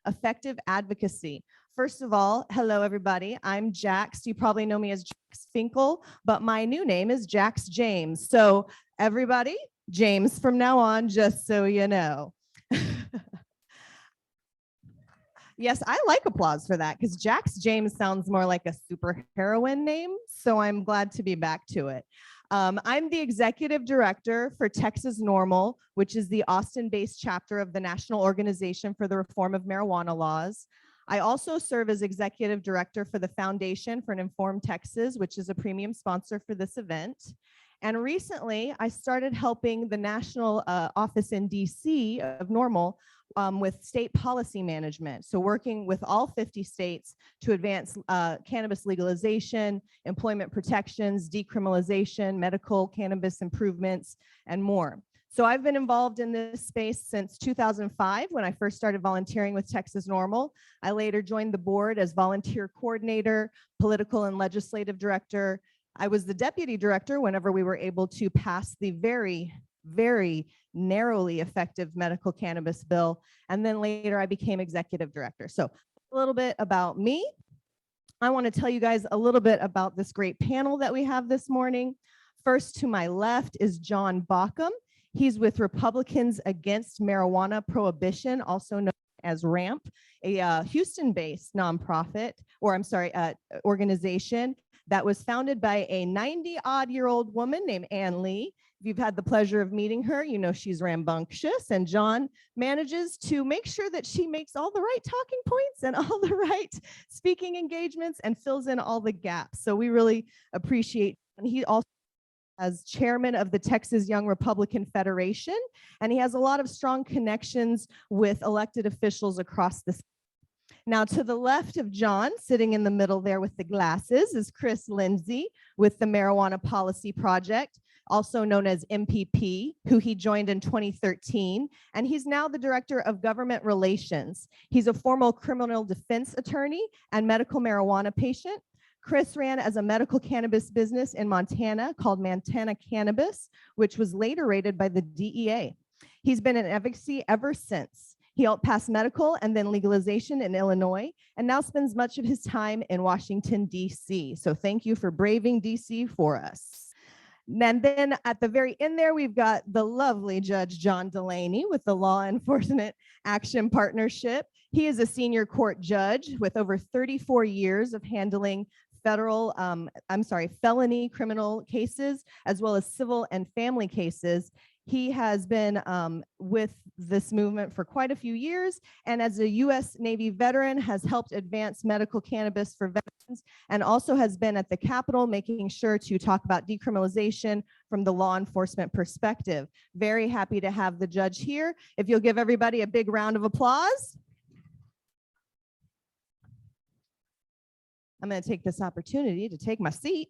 effective advocacy. First of all, hello everybody, I'm Jax. You probably know me as Jax Finkel, but my new name is Jax James. So everybody, James from now on, just so you know. Yes, I like applause for that because Jax James sounds more like a superheroine name, so I'm glad to be back to it. I'm the executive director for Texas NORML, which is the Austin-based chapter of the National Organization for the Reform of Marijuana Laws. I also serve as executive director for the Foundation for an Informed Texas, which is a premium sponsor for this event. And recently, I started helping the national office in DC of NORML with state policy management. So working with all 50 states to advance cannabis legalization, employment protections, decriminalization, medical cannabis improvements, and more. So I've been involved in this space since 2005 when I first started volunteering with Texas NORML. I later joined the board as volunteer coordinator, political and legislative director. I was the deputy director whenever we were able to pass the very narrowly effective medical cannabis bill. And then later I became executive director. So a little bit about me. I want to tell you guys a little bit about this great panel that we have this morning. First to my left is John Baucum. He's with Republicans Against Marijuana Prohibition, also known as RAMP, a Houston-based nonprofit, or I'm sorry, organization that was founded by a 90-odd-year-old woman named Ann Lee. If you've had the pleasure of meeting her, you know she's rambunctious, and John manages to make sure that she makes all the right talking points and all the right speaking engagements and fills in all the gaps. So we really appreciate, and he also as chairman of the Texas Young Republican Federation, and he has a lot of strong connections with elected officials across the state. Now, to the left of John, sitting in the middle there with the glasses, is Chris Lindsey with the Marijuana Policy Project, also known as MPP, who he joined in 2013, and he's now the Director of Government Relations. He's a former criminal defense attorney and medical marijuana patient. Chris ran as a medical cannabis business in Montana called Montana Cannabis, which was later raided by the DEA. He's been in advocacy ever since. He helped pass medical and then legalization in Illinois, and now spends much of his time in Washington, D.C. So thank you for braving D.C. for us. And then at the very end there, we've got the lovely Judge John Delaney with the Law Enforcement Action Partnership. He is a senior court judge with over 34 years of handling felony criminal cases, as well as civil and family cases. He has been with this movement for quite a few years, and as a U.S. Navy veteran, has helped advance medical cannabis for veterans, and also has been at the Capitol making sure to talk about decriminalization from the law enforcement perspective. Very happy to have the judge here. If you'll give everybody a big round of applause. I'm going to take this opportunity to take my seat.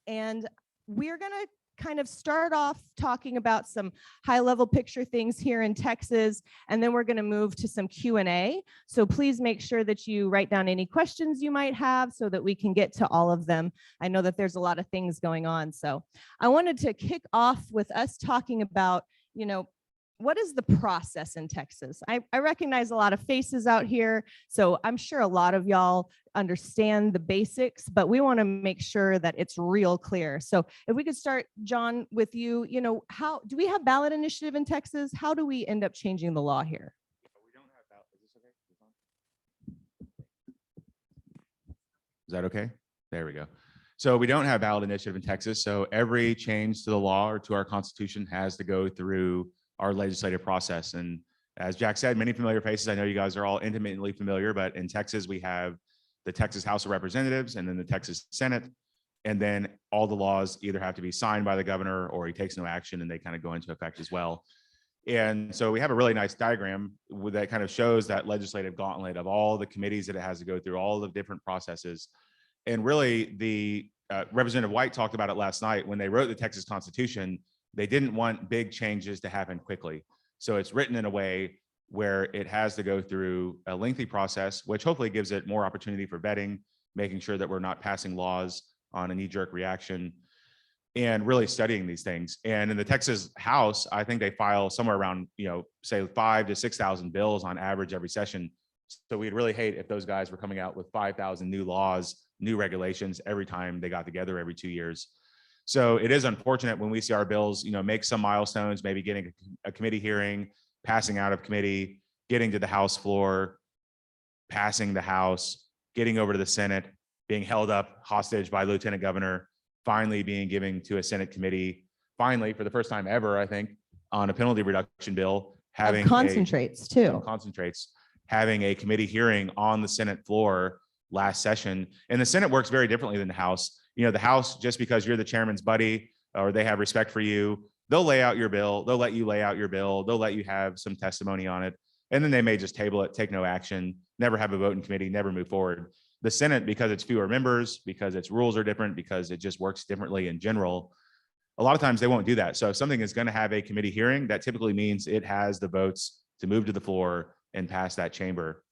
And we're going to kind of start off talking about some high-level picture things here in Texas, and then we're going to move to some Q&A. So please make sure that you write down any questions you might have so that we can get to all of them. I know that there's a lot of things going on. So I wanted to kick off with us talking about, you know, what is the process in Texas? I recognize a lot of faces out here, so I'm sure a lot of y'all understand the basics, but we want to make sure that it's real clear. So if we could start, John, with you, you know, how do we have ballot initiative in Texas? How do we end up changing the law here? We don't have ballot. Is this okay? Is that okay? There we go. So we don't have ballot initiative in Texas. So every change to the law or to our Constitution has to go through our legislative process. And as Jack said, many familiar faces. I know you guys are all intimately familiar, but in Texas, we have the Texas House of Representatives and then the Texas Senate. And then all the laws either have to be signed by the governor or he takes no action and they kind of go into effect as well. And so we have a really nice diagram that kind of shows that legislative gauntlet of all the committees that it has to go through, all the different processes. And really the Representative White talked about it last night when they wrote the Texas Constitution. They didn't want big changes to happen quickly. So it's written in a way where it has to go through a lengthy process, which hopefully gives it more opportunity for vetting, making sure that we're not passing laws on a knee-jerk reaction. and really studying these things. And in the Texas House, I think they file somewhere around, say 5,000 to 6,000 bills on average every session. So we'd really hate if those guys were coming out with 5,000 new laws, new regulations every time they got together every 2 years. So it is unfortunate when we see our bills, make some milestones, maybe getting a committee hearing, passing out of committee, getting to the House floor, passing the House, getting over to the Senate, being held up hostage by Lieutenant Governor, finally being given to a Senate committee, finally, for the first time ever, I think, on a penalty reduction bill, having concentrates too. Concentrates, having a committee hearing on the Senate floor last session. And the Senate works very differently than the House. The House, just because you're the chairman's buddy or they have respect for you, they'll lay out your bill, they'll let you lay out your bill, they'll let you have some testimony on it, and then they may just table it, take no action, never have a vote in committee, never move forward. The Senate, because it's fewer members, because its rules are different, because it just works differently in general, a lot of times they won't do that. So if something is going to have a committee hearing, that typically means it has the votes to move to the floor and pass that chamber.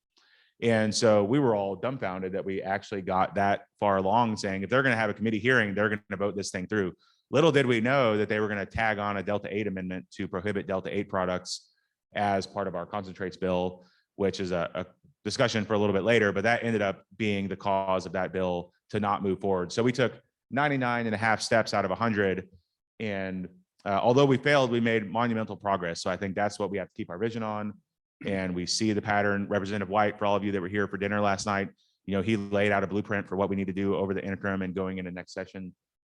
And so we were all dumbfounded that we actually got that far along, saying if they're going to have a committee hearing, they're going to vote this thing through. Little did we know that they were going to tag on a Delta 8 amendment to prohibit Delta 8 products as part of our concentrates bill, which is a discussion for a little bit later, but that ended up being the cause of that bill to not move forward. So we took 99 and a half steps out of 100. And although we failed, we made monumental progress. So I think that's what we have to keep our vision on. And we see the pattern. Representative White, for all of you that were here for dinner last night, he laid out a blueprint for what we need to do over the interim and going into next session.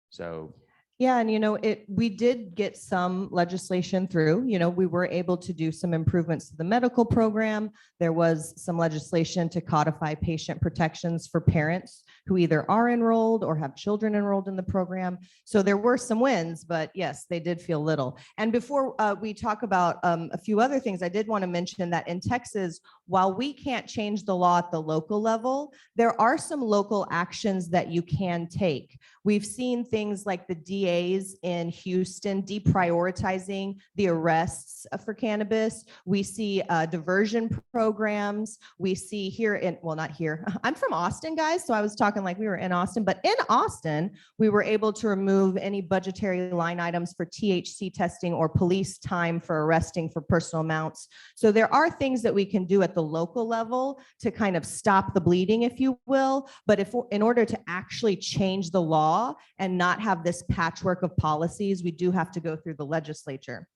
So yeah, and we did get some legislation through. We were able to do some improvements to the medical program. There was some legislation to codify patient protections for parents who either are enrolled or have children enrolled in the program. So there were some wins, but yes, they did feel little. And before we talk about a few other things, I did want to mention that in Texas, while we can't change the law at the local level, there are some local actions that you can take. We've seen things like the DAs in Houston deprioritizing the arrests for cannabis. We see diversion programs. We see here in, well, not here. I'm from Austin, guys, so I was talking like we were in Austin, but in Austin, we were able to remove any budgetary line items for THC testing or police time for arresting for personal amounts. So there are things that we can do at the local level to kind of stop the bleeding, if you will. But in order to actually change the law and not have this patchwork of policies, we do have to go through the legislature.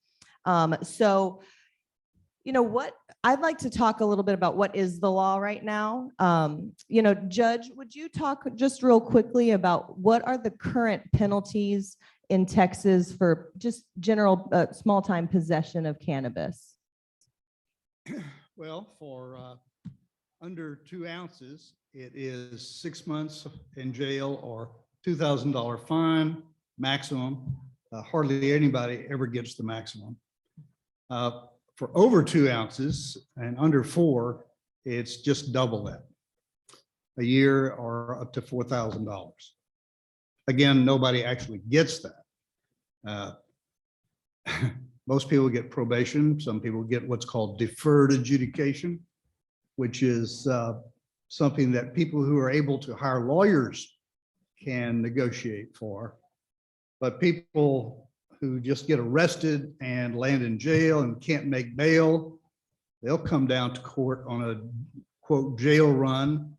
So, what I'd like to talk a little bit about what is the law right now. Judge, would you talk just real quickly about what are the current penalties in Texas for just general small time possession of cannabis? Well, for under 2 ounces, it is 6 months in jail or $2,000 fine maximum. Hardly anybody ever gets the maximum. For over 2 ounces and under 4, it's just double that, a year or up to $4,000. Again, nobody actually gets that. Most people get probation. Some people get what's called deferred adjudication, which is something that people who are able to hire lawyers can negotiate for. But people who just get arrested and land in jail and can't make bail, they'll come down to court on a quote jail run,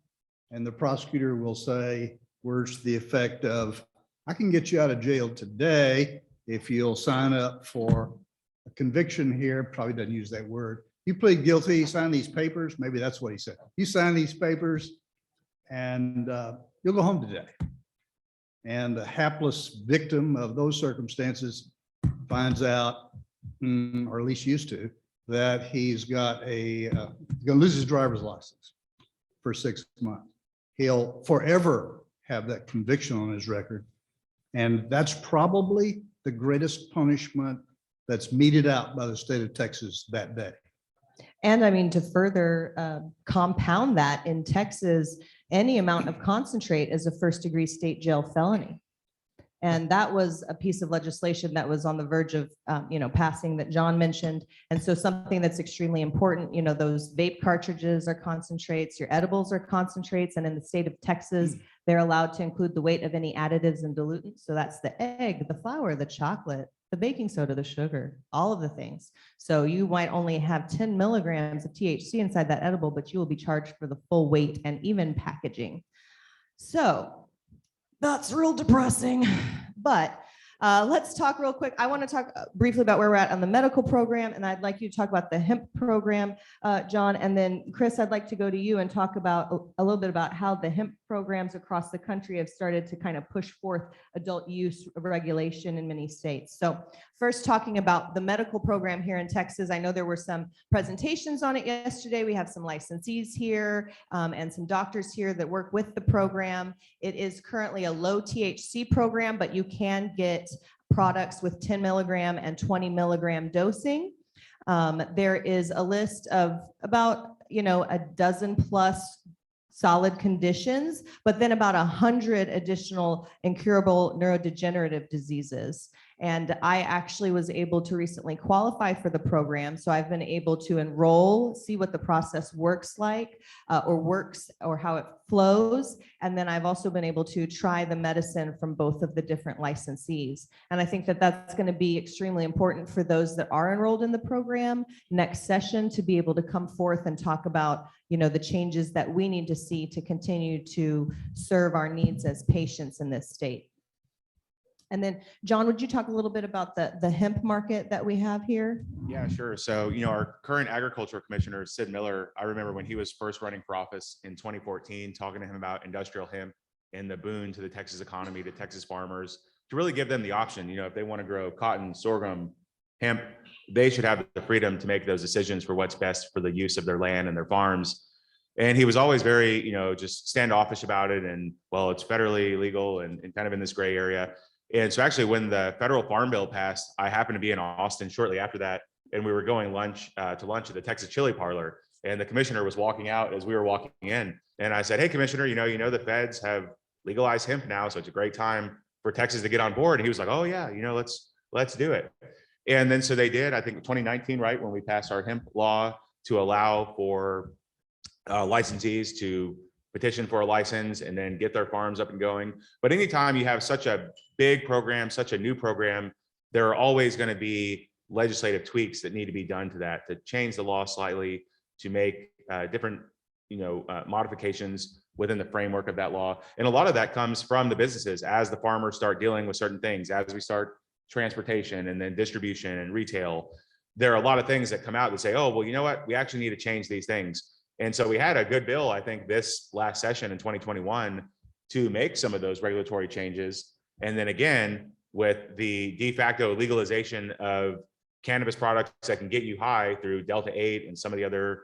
and the prosecutor will say words to the effect of, I can get you out of jail today if you'll sign up for a conviction here. Probably doesn't use that word. You plead guilty, sign these papers. Maybe that's what he said. You sign these papers and you'll go home today. And the hapless victim of those circumstances finds out, or at least used to, that he's got going to lose his driver's license for 6 months. He'll forever have that conviction on his record. And that's probably the greatest punishment that's meted out by the state of Texas that day. And I mean, to further compound that, in Texas, any amount of concentrate is a first-degree state jail felony. And that was a piece of legislation that was on the verge of, passing that John mentioned. And so something that's extremely important, those vape cartridges are concentrates, your edibles are concentrates. And in the state of Texas, they're allowed to include the weight of any additives and dilutants. So that's the egg, the flour, the chocolate, the baking soda, the sugar, all of the things. So you might only have 10 milligrams of THC inside that edible, but you will be charged for the full weight and even packaging. So that's real depressing, but let's talk real quick. I want to talk briefly about where we're at on the medical program, and I'd like you to talk about the hemp program, John, and then Chris, I'd like to go to you and talk about a little bit about how the hemp programs across the country have started to kind of push forth adult use regulation in many states. So first, talking about the medical program here in Texas, I know there were some presentations on it yesterday. We have some licensees here and some doctors here that work with the program. It is currently a low THC program, but you can get products with 10 milligram and 20 milligram dosing. There is a list of about, a dozen plus solid conditions, but then about 100 additional incurable neurodegenerative diseases. And I actually was able to recently qualify for the program. So I've been able to enroll, see what the process works like, or how it flows. And then I've also been able to try the medicine from both of the different licensees. And I think that that's going to be extremely important for those that are enrolled in the program next session to be able to come forth and talk about, the changes that we need to see to continue to serve our needs as patients in this state. And then, John, would you talk a little bit about the hemp market that we have here? Yeah, sure. So, our current agriculture commissioner, Sid Miller, I remember when he was first running for office in 2014, talking to him about industrial hemp and the boon to the Texas economy, to Texas farmers, to really give them the option, if they want to grow cotton, sorghum, hemp, they should have the freedom to make those decisions for what's best for the use of their land and their farms. And he was always very, just standoffish about it. And well, it's federally illegal and kind of in this gray area. And so actually when the federal farm bill passed, I happened to be in Austin shortly after that. And we were going to lunch at the Texas Chili Parlor. And the commissioner was walking out as we were walking in. And I said, hey, commissioner, the feds have legalized hemp now. So it's a great time for Texas to get on board. And he was like, oh yeah, let's do it. And then so they did, I think 2019, right, when we passed our hemp law to allow for licensees to petition for a license and then get their farms up and going. But anytime you have such a big program, such a new program, there are always going to be legislative tweaks that need to be done to that, to change the law slightly, to make different, modifications within the framework of that law. And a lot of that comes from the businesses as the farmers start dealing with certain things, as we start transportation and then distribution and retail. There are a lot of things that come out that say, oh, well, you know what, we actually need to change these things. And so we had a good bill, I think, this last session in 2021 to make some of those regulatory changes. And then again, with the de facto legalization of cannabis products that can get you high through Delta 8 and some of the other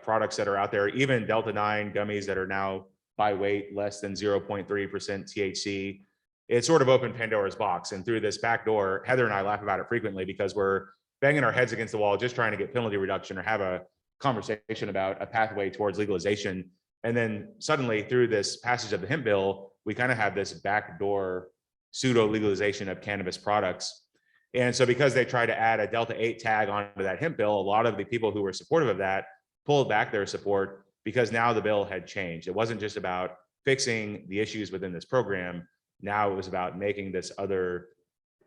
products that are out there, even Delta 9 gummies that are now by weight less than 0.3% THC, it sort of opened Pandora's box. And through this back door, Heather and I laugh about it frequently because we're banging our heads against the wall, just trying to get penalty reduction or have a conversation about a pathway towards legalization. And then suddenly through this passage of the hemp bill, we kind of have this backdoor pseudo legalization of cannabis products. And so because they tried to add a Delta 8 tag onto that hemp bill, a lot of the people who were supportive of that pulled back their support because now the bill had changed. It wasn't just about fixing the issues within this program. Now it was about making this other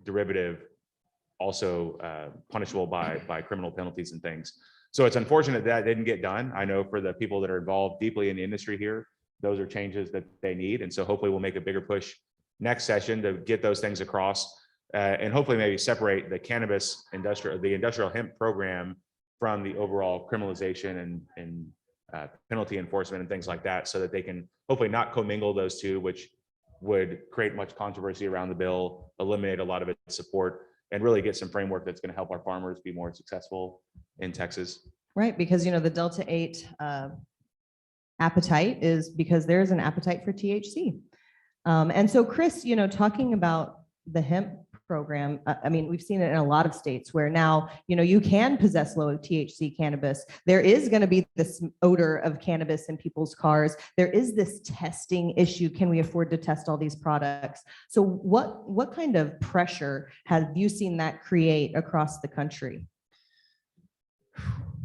derivative also punishable by criminal penalties and things. So it's unfortunate that didn't get done. I know for the people that are involved deeply in the industry here, those are changes that they need. And so hopefully we'll make a bigger push next session to get those things across and hopefully maybe separate the cannabis the industrial hemp program from the overall criminalization and penalty enforcement and things like that, so that they can hopefully not commingle those two, which would create much controversy around the bill, eliminate a lot of its support, and really get some framework that's going to help our farmers be more successful in Texas. Right, because the Delta 8 appetite is because there's an appetite for THC. And so Chris, talking about the hemp program. I mean, we've seen it in a lot of states where now, you can possess low THC cannabis. There is going to be this odor of cannabis in people's cars. There is this testing issue. Can we afford to test all these products? So what kind of pressure have you seen that create across the country?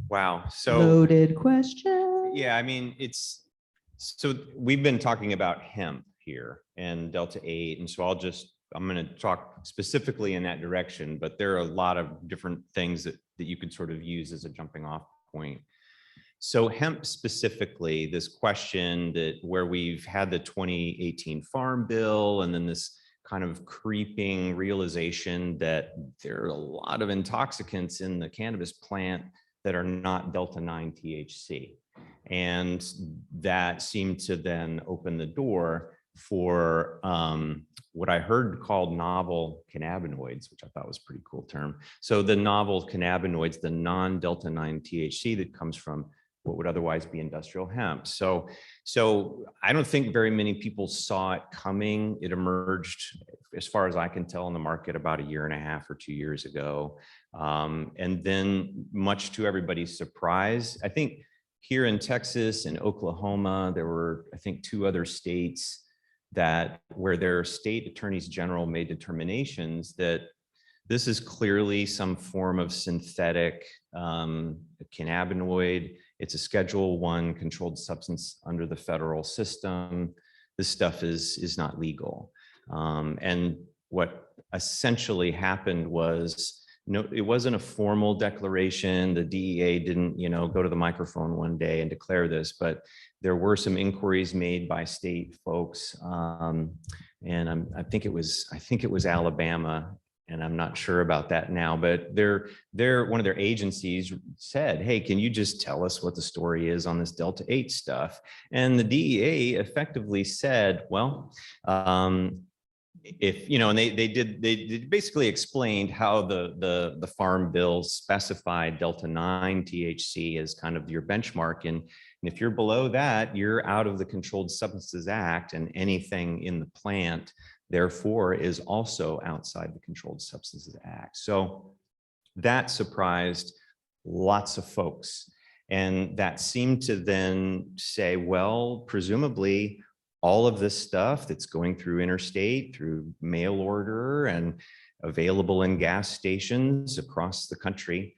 Wow. So Loaded question. yeah, I mean, so we've been talking about hemp here and Delta 8. And so I'm going to talk specifically in that direction, but there are a lot of different things that you could sort of use as a jumping off point. So hemp specifically, this question that where we've had the 2018 Farm Bill and then this kind of creeping realization that there are a lot of intoxicants in the cannabis plant that are not Delta 9 THC. And that seemed to then open the door for what I heard called novel cannabinoids, which I thought was a pretty cool term. So the novel cannabinoids, the non-Delta 9 THC that comes from what would otherwise be industrial hemp. So I don't think very many people saw it coming. It emerged, as far as I can tell, in the market about 1.5 years or 2 years ago. And then much to everybody's surprise, I think here in Texas and Oklahoma, there were, I think, 2 other states where their state attorneys general made determinations that this is clearly some form of synthetic cannabinoid. It's a Schedule I controlled substance under the federal system. This stuff is not legal. And what essentially happened was, no, it wasn't a formal declaration. The DEA didn't, go to the microphone one day and declare this, but there were some inquiries made by state folks. And I think it was Alabama, and I'm not sure about that now, but one of their agencies said, hey, can you just tell us what the story is on this Delta 8 stuff? And the DEA effectively said, well, if, and they basically explained how the Farm Bill specified Delta 9 THC as kind of your benchmark. And if you're below that, you're out of the Controlled Substances Act, and anything in the plant therefore is also outside the Controlled Substances Act. So that surprised lots of folks. And that seemed to then say, well, presumably all of this stuff that's going through interstate, through mail order and available in gas stations across the country,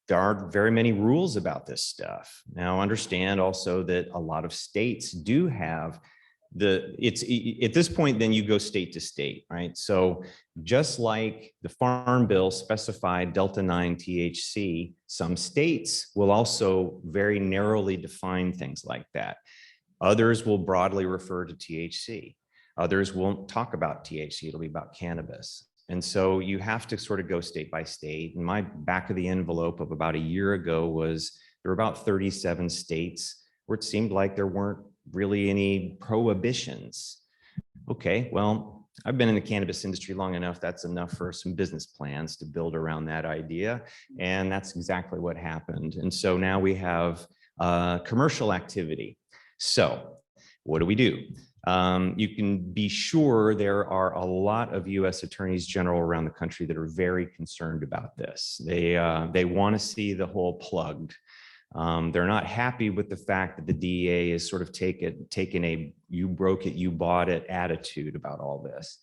there aren't very many rules about this stuff. Now, understand also that a lot of states do have at this point, then you go state to state, right? So just like the Farm Bill specified Delta 9 THC, some states will also very narrowly define things like that. Others will broadly refer to THC. Others won't talk about THC, it'll be about cannabis. And so you have to sort of go state by state. And my back of the envelope of about 1 year ago was there were about 37 states where it seemed like there weren't really any prohibitions. Okay, well, I've been in the cannabis industry long enough. That's enough for some business plans to build around that idea. And that's exactly what happened. And so now we have commercial activity. So what do? You can be sure there are a lot of U.S. attorneys general around the country that are very concerned about this. They want to see the hole plugged. They're not happy with the fact that the DEA is sort of taken a you broke it, you bought it attitude about all this.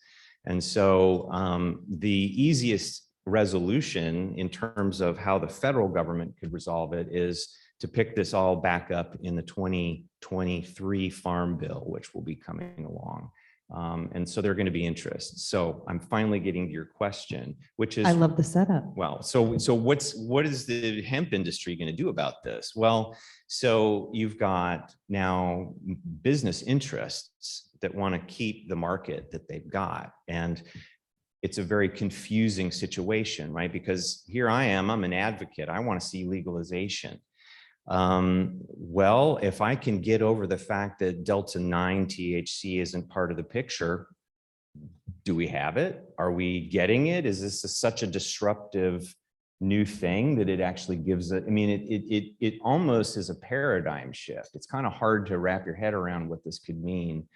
And so the easiest resolution in terms of how the federal government could resolve it is to pick this all back up in the 2023 Farm Bill, which will be coming along. And so there are going to be interests. So I'm finally getting to your question, which is— I love the setup. Well, so what is the hemp industry going to do about this? Well, so you've got now business interests that want to keep the market that they've got. And it's a very confusing situation, right? Because here I am, I'm an advocate. I want to see legalization. Well, if I can get over the fact that Delta 9 THC isn't part of the picture, do we have it? Are we getting it? Is this such a disruptive new thing that it actually gives it? I mean, it almost is a paradigm shift. It's kind of hard to wrap your head around what this could mean,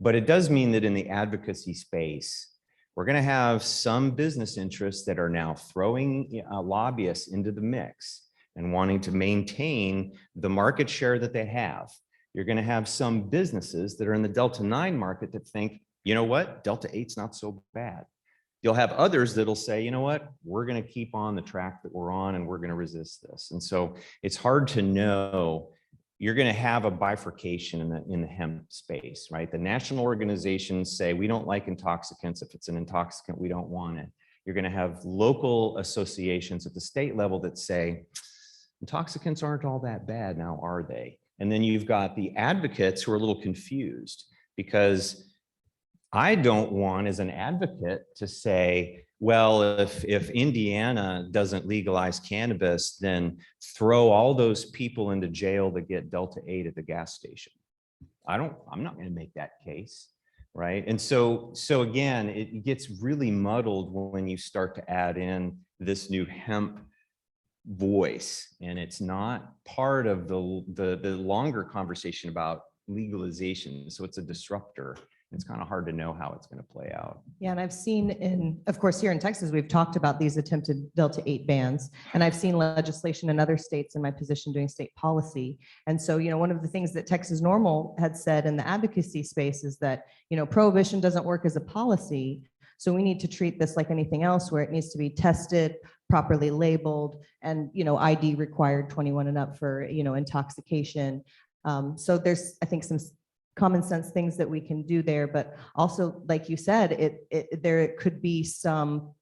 but it does mean that in the advocacy space, We're going to have some business interests that are now throwing lobbyists into the mix and wanting to maintain the market share that they have. You're going to have some businesses that are in the Delta 9 market that think, you know what, Delta 8's not so bad. You'll have others that'll say, you know what, we're going to keep on the track that we're on and we're going to resist this. And so it's hard to know. You're going to have a bifurcation in the hemp space, right? The national organizations say, we don't like intoxicants. If it's an intoxicant, we don't want it. You're going to have local associations at the state level that say, intoxicants aren't all that bad now, are they? And then you've got the advocates who are a little confused, because I don't want, as an advocate, to say, well, if Indiana doesn't legalize cannabis, then throw all those people into jail that get Delta 8 at the gas station. I'm not going to make that case, right? And so again, it gets really muddled when you start to add in this new hemp voice, and it's not part of the longer conversation about legalization. So it's a disruptor. It's kind of hard to know how it's going to play out. Yeah, and I've seen of course, here in Texas, we've talked about these attempted Delta 8 bans, and I've seen legislation in other states in my position doing state policy. And so, one of the things that Texas NORML had said in the advocacy space is that, prohibition doesn't work as a policy. So we need to treat this like anything else, where it needs to be tested, properly labeled, and, ID required 21 and up for, intoxication. So there's, I think, some common sense things that we can do there, but also, like you said, there could be some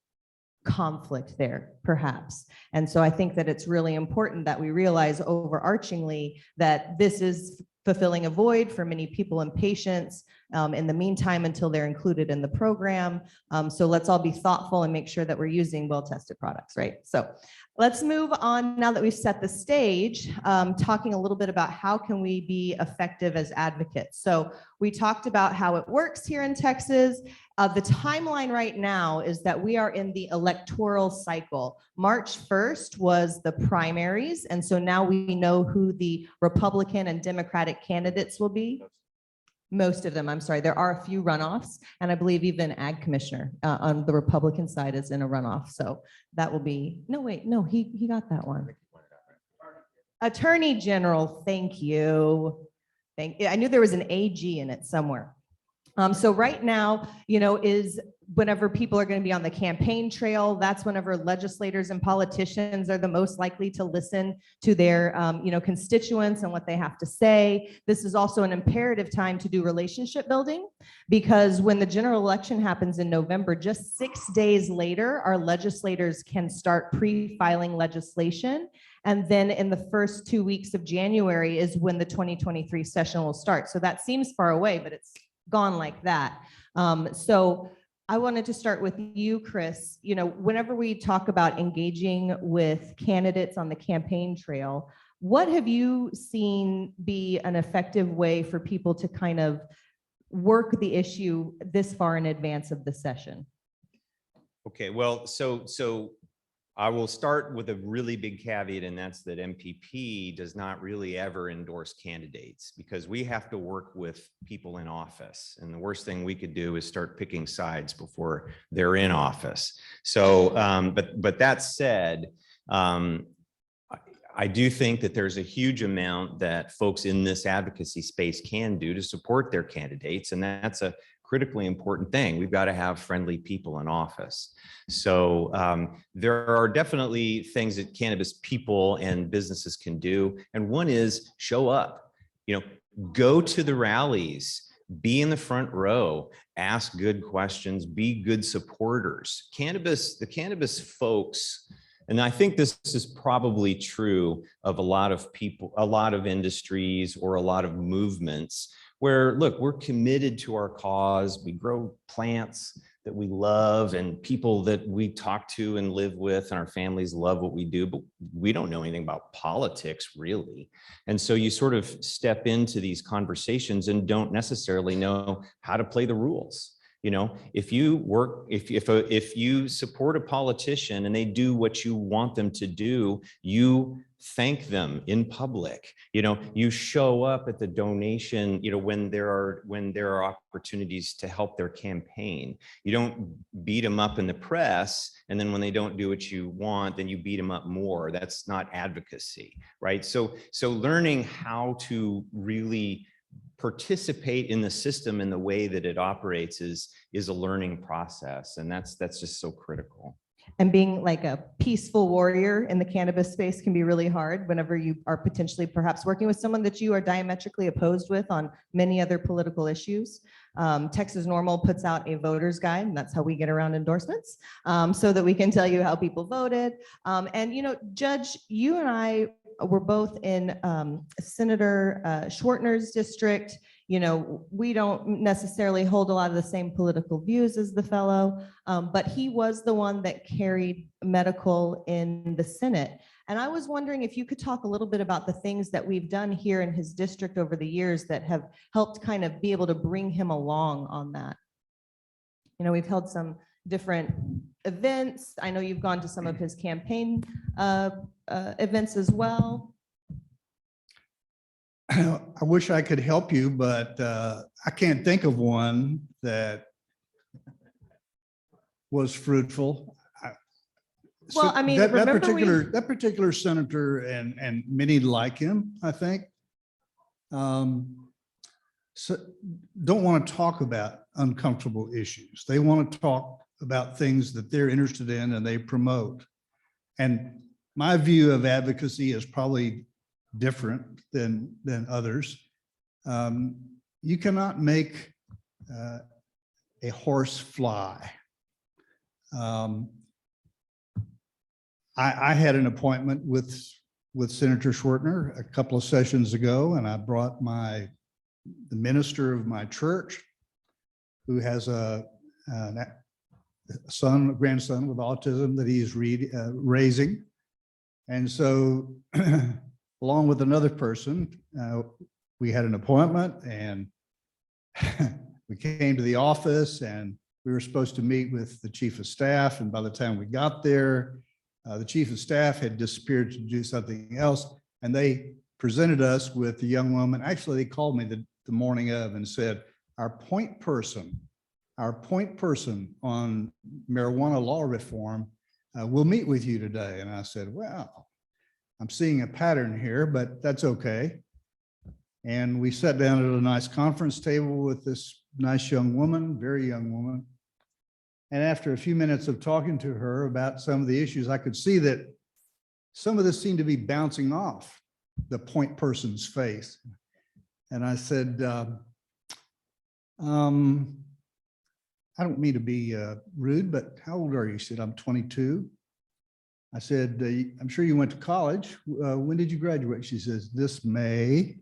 conflict there, perhaps. And so I think that it's really important that we realize overarchingly that this is fulfilling a void for many people and patients in the meantime until they're included in the program. So let's all be thoughtful and make sure that we're using well-tested products, right? So let's move on now that we've set the stage, talking a little bit about how can we be effective as advocates. So we talked about how it works here in Texas. The timeline right now is that we are in the electoral cycle. March 1st was the primaries, and so now we know who the Republican and Democratic candidates will be. Most of them, I'm sorry. There are a few runoffs, and I believe even Ag Commissioner on the Republican side is in a runoff. So that will be, no, wait, no, he got that one. Attorney General, thank you. I knew there was an AG in it somewhere. So right now, is whenever people are going to be on the campaign trail, that's whenever legislators and politicians are the most likely to listen to their, constituents and what they have to say. This is also an imperative time to do relationship building, because when the general election happens in November, just 6 days later, our legislators can start pre-filing legislation. And then in the first 2 weeks of January is when the 2023 session will start. So that seems far away, but it's gone like that. So I wanted to start with you, Chris. Whenever we talk about engaging with candidates on the campaign trail, what have you seen be an effective way for people to kind of work the issue this far in advance of the session? Okay, well, so I will start with a really big caveat, and that's that MPP does not really ever endorse candidates, because we have to work with people in office. And the worst thing we could do is start picking sides before they're in office. So, but that said, I do think that there's a huge amount that folks in this advocacy space can do to support their candidates. And that's a critically important thing. We've got to have friendly people in office. So there are definitely things that cannabis people and businesses can do. And one is show up, go to the rallies, be in the front row, ask good questions, be good supporters. The cannabis folks, and I think this is probably true of a lot of people, a lot of industries, or a lot of movements, where, look, we're committed to our cause. We grow plants that we love, and people that we talk to and live with, and our families love what we do, but we don't know anything about politics, really. And so you sort of step into these conversations and don't necessarily know how to play the rules. If you support a politician and they do what you want them to do, you thank them in public. You know, you show up at the donation, you know, when there are opportunities to help their campaign. You don't beat them up in the press, and then when they don't do what you want, then you beat them up more. That's not advocacy, right? So learning how to really participate in the system in the way that it operates is a learning process, and that's just so critical. And being like a peaceful warrior in the cannabis space can be really hard whenever you are potentially perhaps working with someone that you are diametrically opposed with on many other political issues. Texas NORML puts out a voter's guide, and that's how we get around endorsements, so that we can tell you how people voted. And, you know, Judge, you and I were both in Senator Schwartner's district. You know, we don't necessarily hold a lot of the same political views as the fellow, but he was the one that carried medical in the Senate. And I was wondering if you could talk a little bit about the things that we've done here in his district over the years that have helped kind of be able to bring him along on that. You know, we've held some different events. I know you've gone to some of his campaign events as well. I wish I could help you, but I can't think of one that was fruitful. Well, I mean, that remember particular senator and many like him, I think, so don't want to talk about uncomfortable issues. They want to talk about things that they're interested in and they promote. And my view of advocacy is probably different than others. You cannot make a horse fly. I had an appointment with Senator Schwartner a couple of sessions ago, and I brought the minister of my church, who has a grandson with autism that he's raising. And so along with another person, we had an appointment, and we came to the office, and we were supposed to meet with the chief of staff. And by the time we got there, the chief of staff had disappeared to do something else. And they presented us with a young woman. Actually, they called me the morning of and said, our point person on marijuana law reform will meet with you today. And I said, well, I'm seeing a pattern here, but that's okay. And we sat down at a nice conference table with this nice young woman, very young woman. And after a few minutes of talking to her about some of the issues, I could see that some of this seemed to be bouncing off the point person's face. And I said, I don't mean to be rude, but how old are you? She said, I'm 22. I said, I'm sure you went to college. When did you graduate? She says, this May.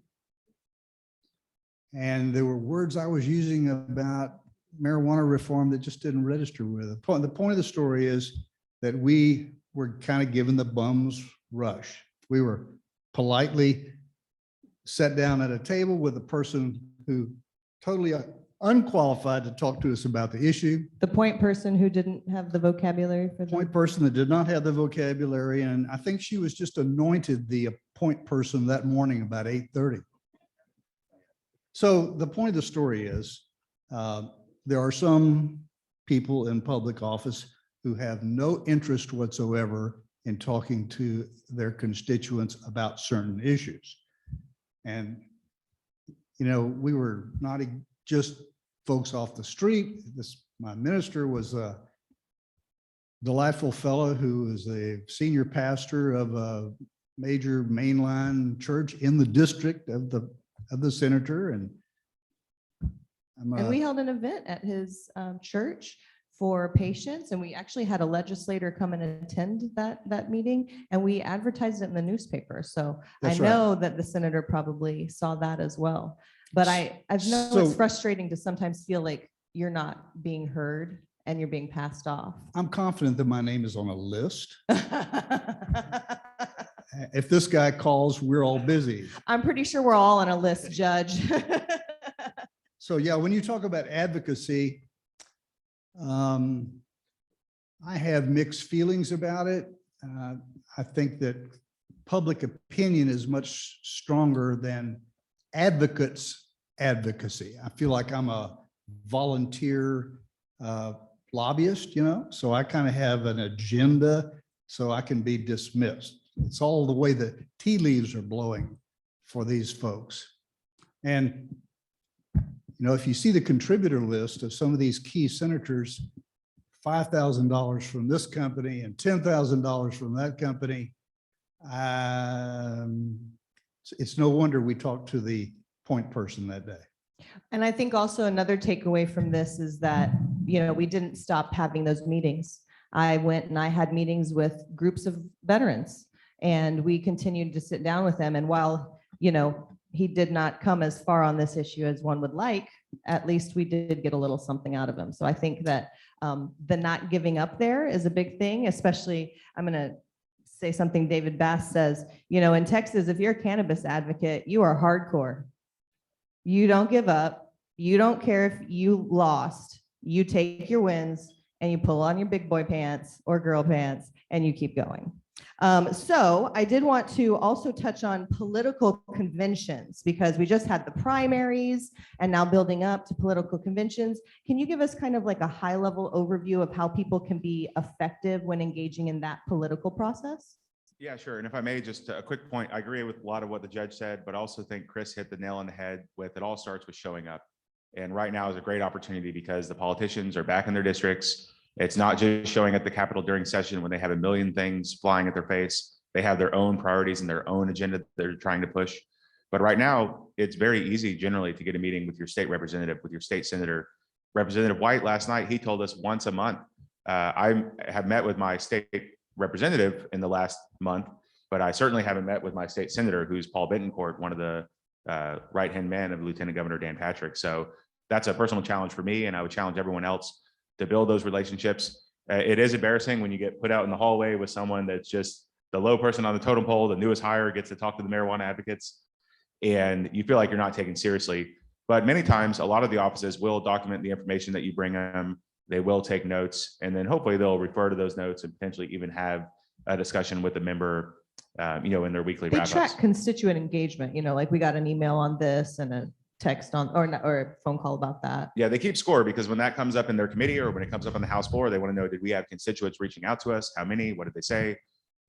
And there were words I was using about marijuana reform that just didn't register with her. The point of the story is that we were kind of given the bum's rush. We were politely sat down at a table with a person who totally unqualified to talk to us about the issue. The point person who didn't have the vocabulary for Point person that did not have the vocabulary. And I think she was just anointed the point person that morning about 8:30. So the point of the story is, there are some people in public office who have no interest whatsoever in talking to their constituents about certain issues. And, you know, we were not just folks off the street. My minister was a delightful fellow who is a senior pastor of a major mainline church in the district of the senator. And we held an event at his church for patients, and we actually had a legislator come and attend that meeting, and we advertised it in the newspaper. So I know that the senator probably saw that as well. But I know it's frustrating to sometimes feel like you're not being heard and you're being passed off. I'm confident that my name is on a list. If this guy calls, we're all busy. I'm pretty sure we're all on a list, Judge. So yeah, when you talk about advocacy, I have mixed feelings about it. I think that public opinion is much stronger than advocates' advocacy. I feel like I'm a volunteer lobbyist, you know, so I kind of have an agenda so I can be dismissed. It's all the way the tea leaves are blowing for these folks. And, you know, if you see the contributor list of some of these key senators, $5,000 from this company and $10,000 from that company, it's no wonder we talked to the point person that day. And I think also another takeaway from this is that, you know, we didn't stop having those meetings. I went and I had meetings with groups of veterans and we continued to sit down with them. And while, you know, he did not come as far on this issue as one would like, at least we did get a little something out of him. So I think that the not giving up there is a big thing, especially, I'm going to say something David Bass says, you know, in Texas, if you're a cannabis advocate, you are hardcore. You don't give up. You don't care if you lost. You take your wins and you pull on your big boy pants or girl pants and you keep going. So I did want to also touch on political conventions because we just had the primaries and now building up to political conventions. Can you give us kind of like a high level overview of how people can be effective when engaging in that political process? Yeah, sure. And if I may, just a quick point, I agree with a lot of what the judge said, but also think Chris hit the nail on the head with it all starts with showing up. And right now is a great opportunity because the politicians are back in their districts. It's not just showing at the Capitol during session when they have a million things flying at their face. They have their own priorities and their own agenda they're trying to push. But right now, it's very easy generally to get a meeting with your state representative, with your state senator. Representative White last night, he told us once a month. I have met with my state representative in the last month, but I certainly haven't met with my state senator, who's Paul Bentoncourt, one of the right-hand man of Lieutenant Governor Dan Patrick. So that's a personal challenge for me, and I would challenge everyone else to build those relationships. It is embarrassing when you get put out in the hallway with someone that's just the low person on the totem pole, the newest hire gets to talk to the marijuana advocates, and you feel like you're not taken seriously. But many times, a lot of the offices will document the information that you bring them. They will take notes, and then hopefully they'll refer to those notes and potentially even have a discussion with the member, you know, in their weekly They wrap-ups. track constituent engagement, you know, like we got an email on this and a text on, or a phone call about that. Yeah, they keep score because when that comes up in their committee or when it comes up on the House floor, they want to know, did we have constituents reaching out to us? How many? What did they say?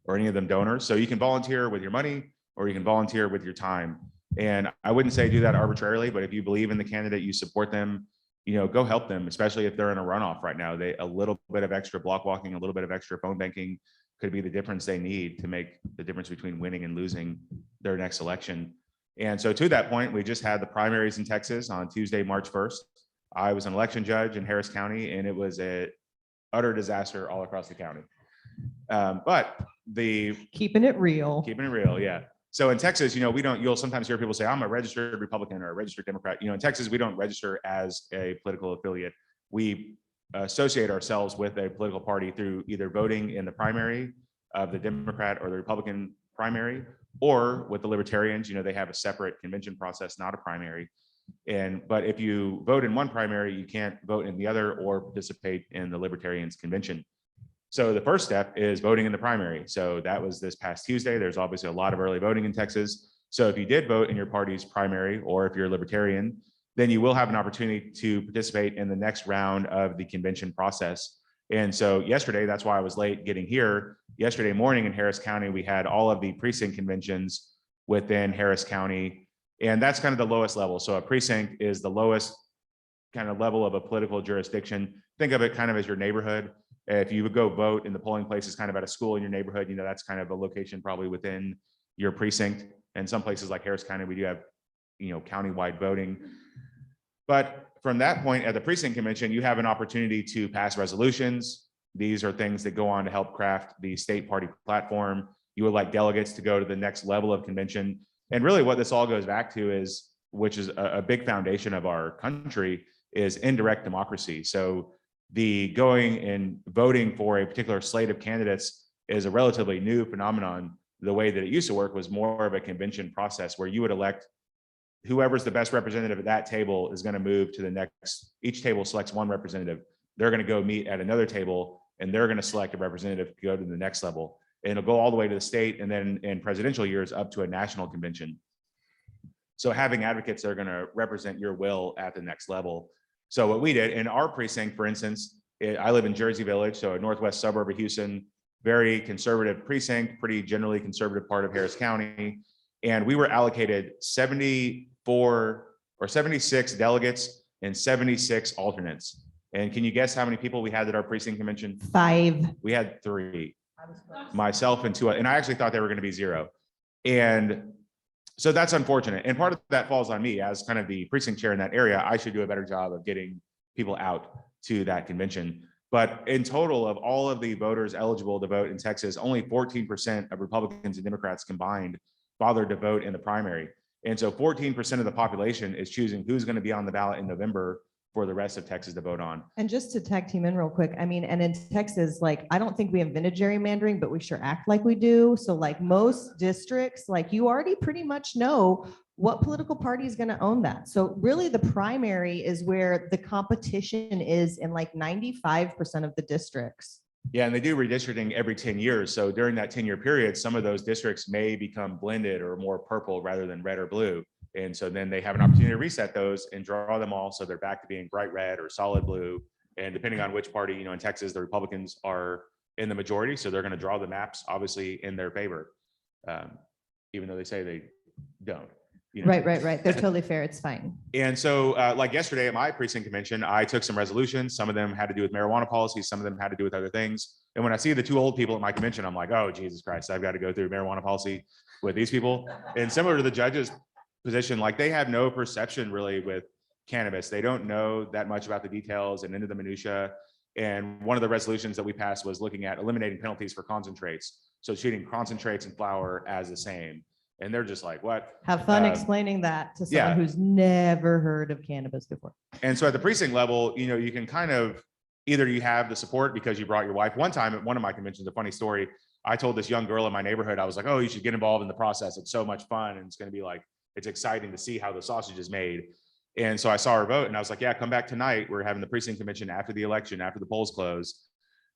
Or any of them donors? So you can volunteer with your money or you can volunteer with your time. And I wouldn't say do that arbitrarily, but if you believe in the candidate, you support them, you know, go help them, especially if they're in a runoff right now. A little bit of extra block walking, a little bit of extra phone banking could be the difference they need to make the difference between winning and losing their next election. And so to that point, we just had the primaries in Texas on Tuesday, March 1st. I was an election judge in Harris County, and it was an utter disaster all across the county. But Keeping it real. Yeah. So in Texas, you know, you'll sometimes hear people say, I'm a registered Republican or a registered Democrat. You know, in Texas, we don't register as a political affiliate. We associate ourselves with a political party through either voting in the primary of the Democrat or the Republican primary, or with the Libertarians, you know, they have a separate convention process, not a primary. But if you vote in one primary, you can't vote in the other or participate in the Libertarians convention. So the first step is voting in the primary. So that was this past Tuesday. There's obviously a lot of early voting in Texas. So if you did vote in your party's primary, or if you're a Libertarian, then you will have an opportunity to participate in the next round of the convention process. And so yesterday, that's why I was late getting here. Yesterday morning in Harris County, we had all of the precinct conventions within Harris County. And that's kind of the lowest level. So a precinct is the lowest kind of level of a political jurisdiction. Think of it kind of as your neighborhood. If you would go vote in the polling place is kind of at a school in your neighborhood, you know, that's kind of a location probably within your precinct. And some places like Harris County, we do have, you know, countywide voting. But from that point at the precinct convention, you have an opportunity to pass resolutions. These are things that go on to help craft the state party platform. You would like delegates to go to the next level of convention. And really what this all goes back to is, which is a big foundation of our country, is indirect democracy. So the going and voting for a particular slate of candidates is a relatively new phenomenon. The way that it used to work was more of a convention process where you would elect whoever's the best representative at that table is going to move to the next. Each table selects one representative. They're going to go meet at another table and they're going to select a representative to go to the next level. and it'll go all the way to the state, and then in presidential years up to a national convention. So having advocates that are going to represent your will at the next level. So what we did in our precinct, for instance, I live in Jersey Village, so a northwest suburb of Houston, very conservative precinct, pretty generally conservative part of Harris County. And we were allocated 74 or 76 delegates and 76 alternates. And can you guess how many people we had at our precinct convention? 5. We had 3, myself and 2, and I actually thought they were going to be 0. And so that's unfortunate. And part of that falls on me as kind of the precinct chair in that area. I should do a better job of getting people out to that convention. But in total, of all of the voters eligible to vote in Texas, only 14% of Republicans and Democrats combined bothered to vote in the primary. And so 14% of the population is choosing who's going to be on the ballot in November for the rest of Texas to vote on. And just to tag team in real quick, I mean, and in Texas, like, I don't think we invented gerrymandering, but we sure act like we do. So like most districts, like you already pretty much know what political party is going to own that. So really the primary is where the competition is in like 95% of the districts. Yeah, and they do redistricting every 10 years. So during that 10-year period, some of those districts may become blended or more purple rather than red or blue. And so then they have an opportunity to reset those and draw them all so they're back to being bright red or solid blue. And depending on which party, you know, in Texas, the Republicans are in the majority. So they're going to draw the maps obviously in their favor, even though they say they don't. You know? Right. They're totally fair. It's fine. And so like yesterday at my precinct convention, I took some resolutions. Some of them had to do with marijuana policies. Some of them had to do with other things. And when I see the 2 old people at my convention, I'm like, oh, Jesus Christ, I've got to go through marijuana policy with these people. And similar to the judges' position, like they have no perception really with cannabis. They don't know that much about the details and into the minutia. And one of the resolutions that we passed was looking at eliminating penalties for concentrates. So treating concentrates and flour as the same. And they're just like, what? Have fun explaining that to someone who's never heard of cannabis before. And so at the precinct level, you know, you can kind of, either you have the support because you brought your wife. One time at one of my conventions, a funny story, I told this young girl in my neighborhood, I was like, oh, you should get involved in the process. It's so much fun. And it's going to be like, it's exciting to see how the sausage is made. And so I saw her vote and I was like, yeah, come back tonight. We're having the precinct convention after the election, after the polls close.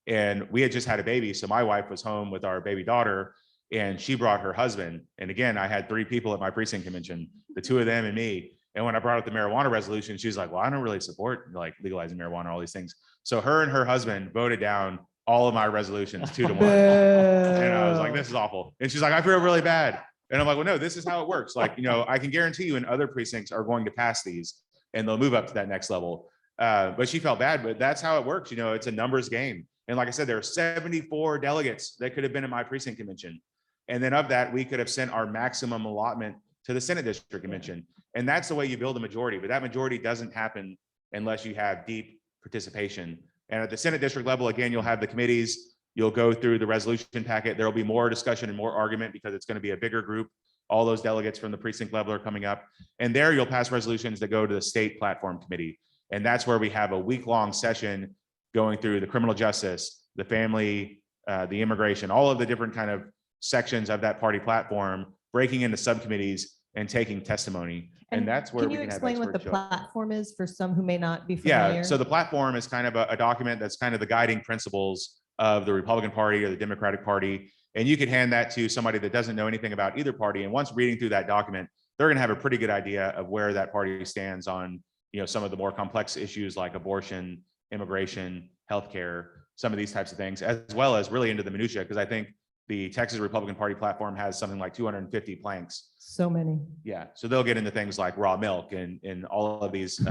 And we had just had a baby. So my wife was home with our baby daughter and she brought her husband. And again, I had 3 people at my precinct convention, the 2 of them and me. And when I brought up the marijuana resolution, she's like, well, I don't really support like legalizing marijuana, all these things. So her and her husband voted down all of my resolutions 2-1. And I was like, this is awful. And she's like, I feel really bad. And I'm like, well, no, this is how it works. Like, you know, I can guarantee you in other precincts are going to pass these and they'll move up to that next level. But she felt bad, but that's how it works. You know, it's a numbers game. And like I said, there are 74 delegates that could have been at my precinct convention. And then of that, we could have sent our maximum allotment to the Senate district convention. And that's the way you build a majority, but that majority doesn't happen unless you have deep participation. And at the Senate district level, again, you'll have the committees, you'll go through the resolution packet. There'll be more discussion and more argument because it's going to be a bigger group. All those delegates from the precinct level are coming up. And there you'll pass resolutions that go to the state platform committee. And that's where we have a week-long session going through the criminal justice, the family, the immigration, all of the different kind of sections of that party platform, breaking into subcommittees and taking testimony. And that's where can we you can have explain what the expert show. platform is for some who may not be familiar? Yeah, so the platform is kind of a document that's kind of the guiding principles of the Republican Party or the Democratic Party. And you could hand that to somebody that doesn't know anything about either party. And once reading through that document, they're going to have a pretty good idea of where that party stands on, you know, some of the more complex issues like abortion, immigration, healthcare, some of these types of things, as well as really into the minutia, because I think the Texas Republican Party platform has something like 250 planks. So many. Yeah, so they'll get into things like raw milk and all of these,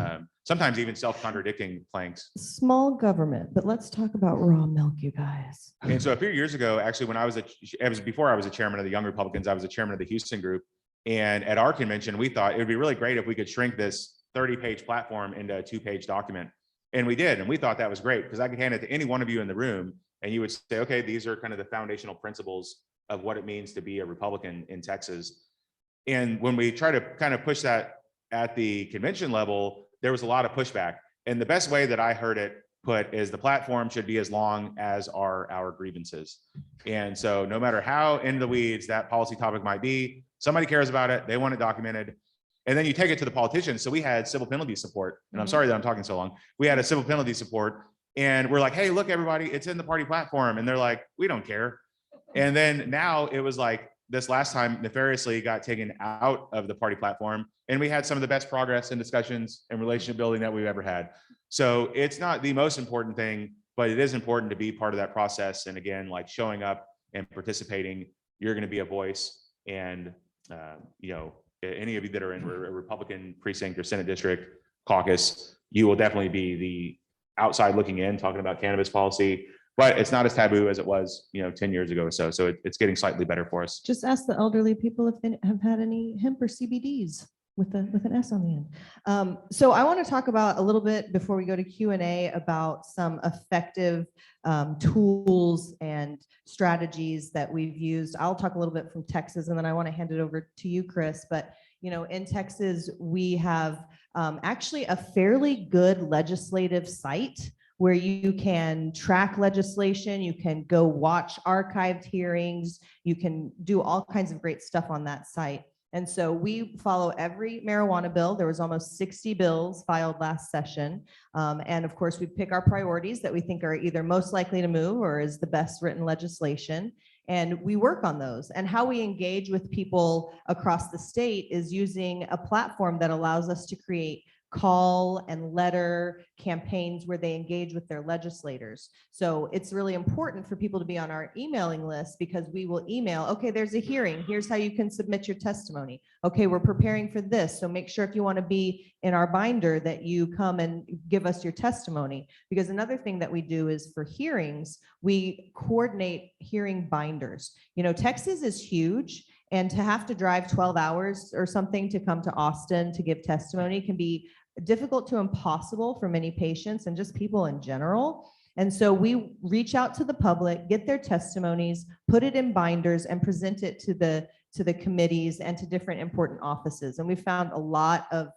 sometimes even self-contradicting planks. Small government, but let's talk about raw milk, you guys. And so a few years ago, actually, when it was before I was a chairman of the Young Republicans, I was a chairman of the Houston group. And at our convention, we thought it would be really great if we could shrink this 30-page platform into a 2-page document. And we did, and we thought that was great because I could hand it to any one of you in the room and you would say, okay, these are kind of the foundational principles of what it means to be a Republican in Texas. And when we try to kind of push that at the convention level, there was a lot of pushback. And the best way that I heard it put is the platform should be as long as are our grievances. And so no matter how in the weeds that policy topic might be, somebody cares about it, they want it documented. And then you take it to the politicians. So we had civil penalty support. And I'm sorry that I'm talking so long. We had a civil penalty support. And we're like, hey, look, everybody, it's in the party platform. And they're like, we don't care. And then now it was like this last time nefariously got taken out of the party platform. And we had some of the best progress and discussions and relationship building that we've ever had. So it's not the most important thing, but it is important to be part of that process. And again, like showing up and participating, you're going to be a voice. And, any of you that are in a Republican precinct or Senate district caucus, you will definitely be the outside looking in, talking about cannabis policy, but it's not as taboo as it was, 10 years ago or so. So it's getting slightly better for us. Just ask the elderly people if they have had any hemp or CBDs with an S on the end. So I want to talk about a little bit before we go to Q&A about some effective tools and strategies that we've used. I'll talk a little bit from Texas, and then I want to hand it over to you, Chris. But in Texas, we have actually a fairly good legislative site where you can track legislation, you can go watch archived hearings, you can do all kinds of great stuff on that site. And so we follow every marijuana bill. There was almost 60 bills filed last session. And of course, we pick our priorities that we think are either most likely to move or is the best written legislation. And we work on those. And how we engage with people across the state is using a platform that allows us to create call and letter campaigns where they engage with their legislators. So it's really important for people to be on our emailing list because we will email, okay, there's a hearing. Here's how you can submit your testimony. Okay, we're preparing for this. So make sure if you want to be in our binder that you come and give us your testimony. Because another thing that we do is for hearings, we coordinate hearing binders. Texas is huge. And to have to drive 12 hours or something to come to Austin to give testimony can be difficult to impossible for many patients and just people in general. And so we reach out to the public, get their testimonies, put it in binders, and present it to the committees and to different important offices. And we found a lot of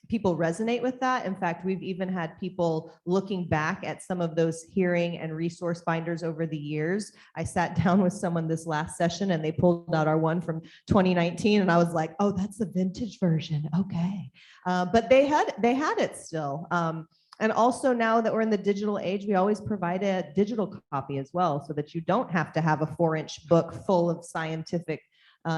people resonate with that. In fact, we've even had people looking back at some of those hearing and resource binders over the years. I sat down with someone this last session and they pulled out our one from 2019 and I was like, oh, that's the vintage version. Okay. But they had it still. And also now that we're in the digital age, we always provide a digital copy as well so that you don't have to have a 4-inch book full of scientific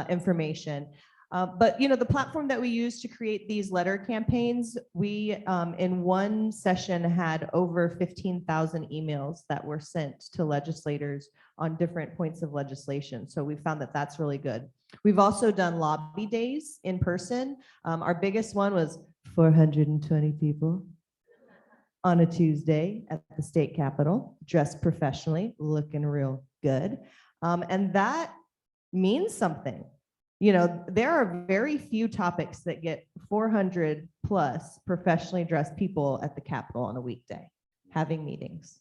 information. But the platform that we use to create these letter campaigns, we in one session had over 15,000 emails that were sent to legislators on different points of legislation. So we found that that's really good. We've also done lobby days in person. Our biggest one was 420 people on a Tuesday at the state capitol, dressed professionally, looking real good. And that means something. There are very few topics that get 400 plus professionally dressed people at the Capitol on a weekday having meetings.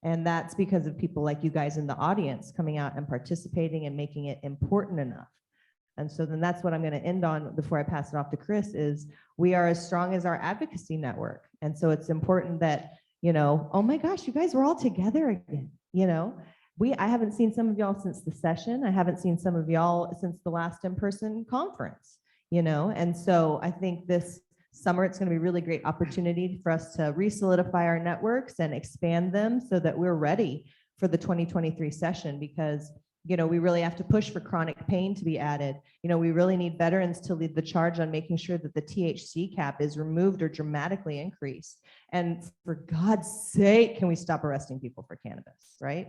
And that's because of people like you guys in the audience coming out and participating and making it important enough. And so then that's what I'm going to end on before I pass it off to Chris is we are as strong as our advocacy network. And so it's important that, oh my gosh, you guys were all together again, I haven't seen some of y'all since the session. I haven't seen some of y'all since the last in-person conference, and so I think this summer it's going to be a really great opportunity for us to re-solidify our networks and expand them so that we're ready for the 2023 session because, we really have to push for chronic pain to be added. We really need veterans to lead the charge on making sure that the THC cap is removed or dramatically increased. And for God's sake, can we stop arresting people for cannabis, right?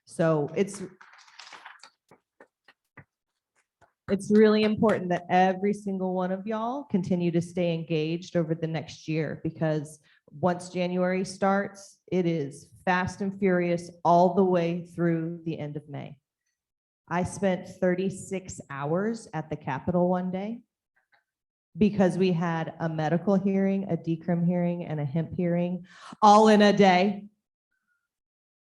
So it's really important that every single one of y'all continue to stay engaged over the next year because once January starts, it is fast and furious all the way through the end of May. I spent 36 hours at the Capitol one day because we had a medical hearing, a decrim hearing, and a hemp hearing all in a day.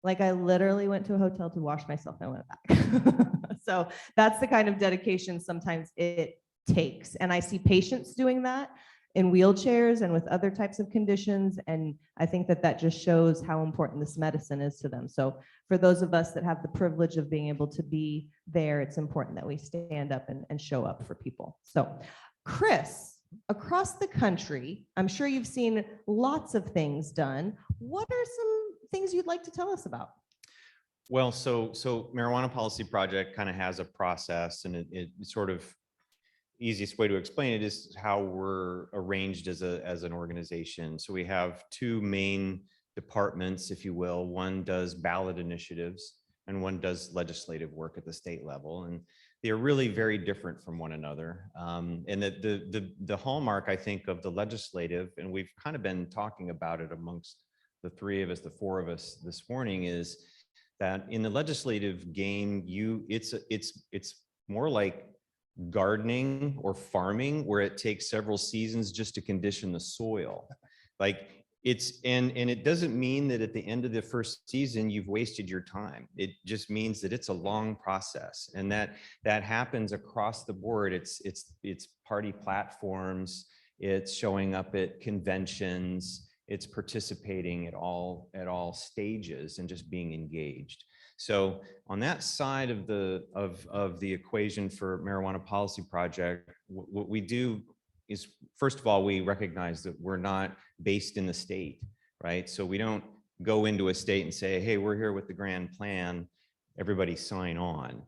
Like I literally went to a hotel to wash myself and went back. So that's the kind of dedication sometimes it takes. And I see patients doing that in wheelchairs and with other types of conditions. And I think that just shows how important this medicine is to them. So for those of us that have the privilege of being able to be there, it's important that we stand up and show up for people. So Chris, across the country, I'm sure you've seen lots of things done. What are some things you'd like to tell us about? Well, so Marijuana Policy Project kind of has a process, and it sort of easiest way to explain it is how we're arranged as an organization. So we have two main departments, if you will. One does ballot initiatives and one does legislative work at the state level. And they're really very different from one another. And the hallmark, I think, of the legislative, and we've kind of been talking about it amongst the three of us, the four of us this morning, is that in the legislative game, it's more like gardening or farming, where it takes several seasons just to condition the soil. Like and it doesn't mean that at the end of the first season you've wasted your time. It just means that it's a long process, and that happens across the board. It's party platforms, it's showing up at conventions, it's participating at all stages and just being engaged. So on that side of the equation for Marijuana Policy Project, what we do is, first of all, we recognize that we're not based in the state, right? So we don't go into a state and say, hey, we're here with the grand plan, everybody sign on.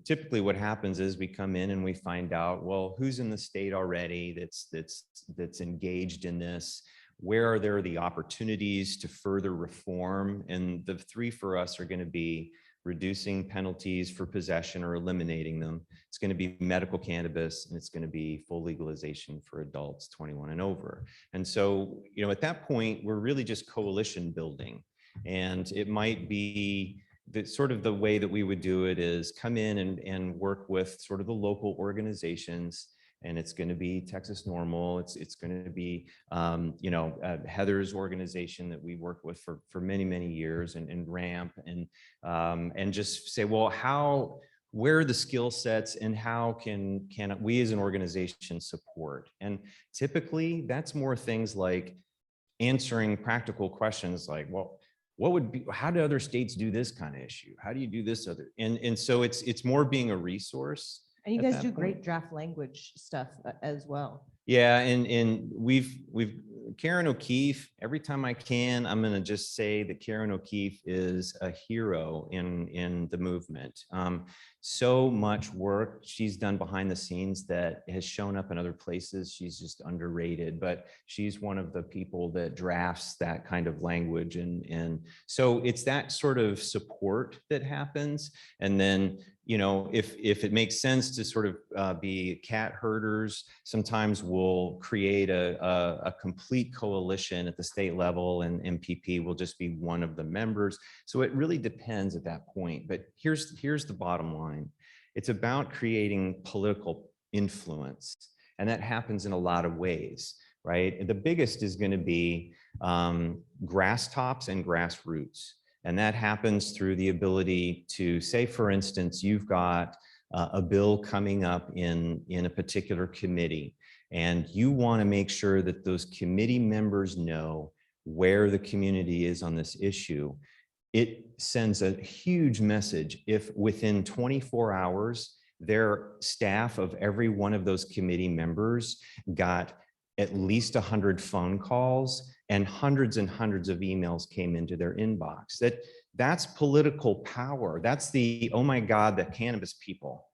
Typically what happens is we come in and we find out, well, who's in the state already that's engaged in this? Where are there the opportunities to further reform? And the three for us are going to be reducing penalties for possession or eliminating them. It's going to be medical cannabis, and it's going to be full legalization for adults 21 and over. And so, at that point, we're really just coalition building. And it might be that sort of the way that we would do it is come in and work with sort of the local organizations. And it's going to be Texas NORML. It's going to be, Heather's organization that we work with for many, many years, and RAMP, and just say, well, where are the skill sets, and how can we as an organization support? And typically that's more things like answering practical questions like, well, how do other states do this kind of issue? How do you do this other? And so it's more being a resource. And you guys do great draft language stuff as well. Yeah, and we've Karen O'Keefe, every time I can, I'm going to just say that Karen O'Keefe is a hero in the movement. So much work she's done behind the scenes that has shown up in other places. She's just underrated, but she's one of the people that drafts that kind of language. And so it's that sort of support that happens. And then, if it makes sense to sort of be cat herders, sometimes we'll create a complete coalition at the state level, and MPP will just be one of the members. So it really depends at that point. But here's the bottom line. It's about creating political influence. And that happens in a lot of ways, right? And the biggest is going to be grass tops and grassroots. And that happens through the ability to say, for instance, you've got a bill coming up in a particular committee, and you want to make sure that those committee members know where the community is on this issue. It sends a huge message if within 24 hours, their staff of every one of those committee members got at least 100 phone calls and hundreds of emails came into their inbox. That's political power. That's the, oh my God, the cannabis people.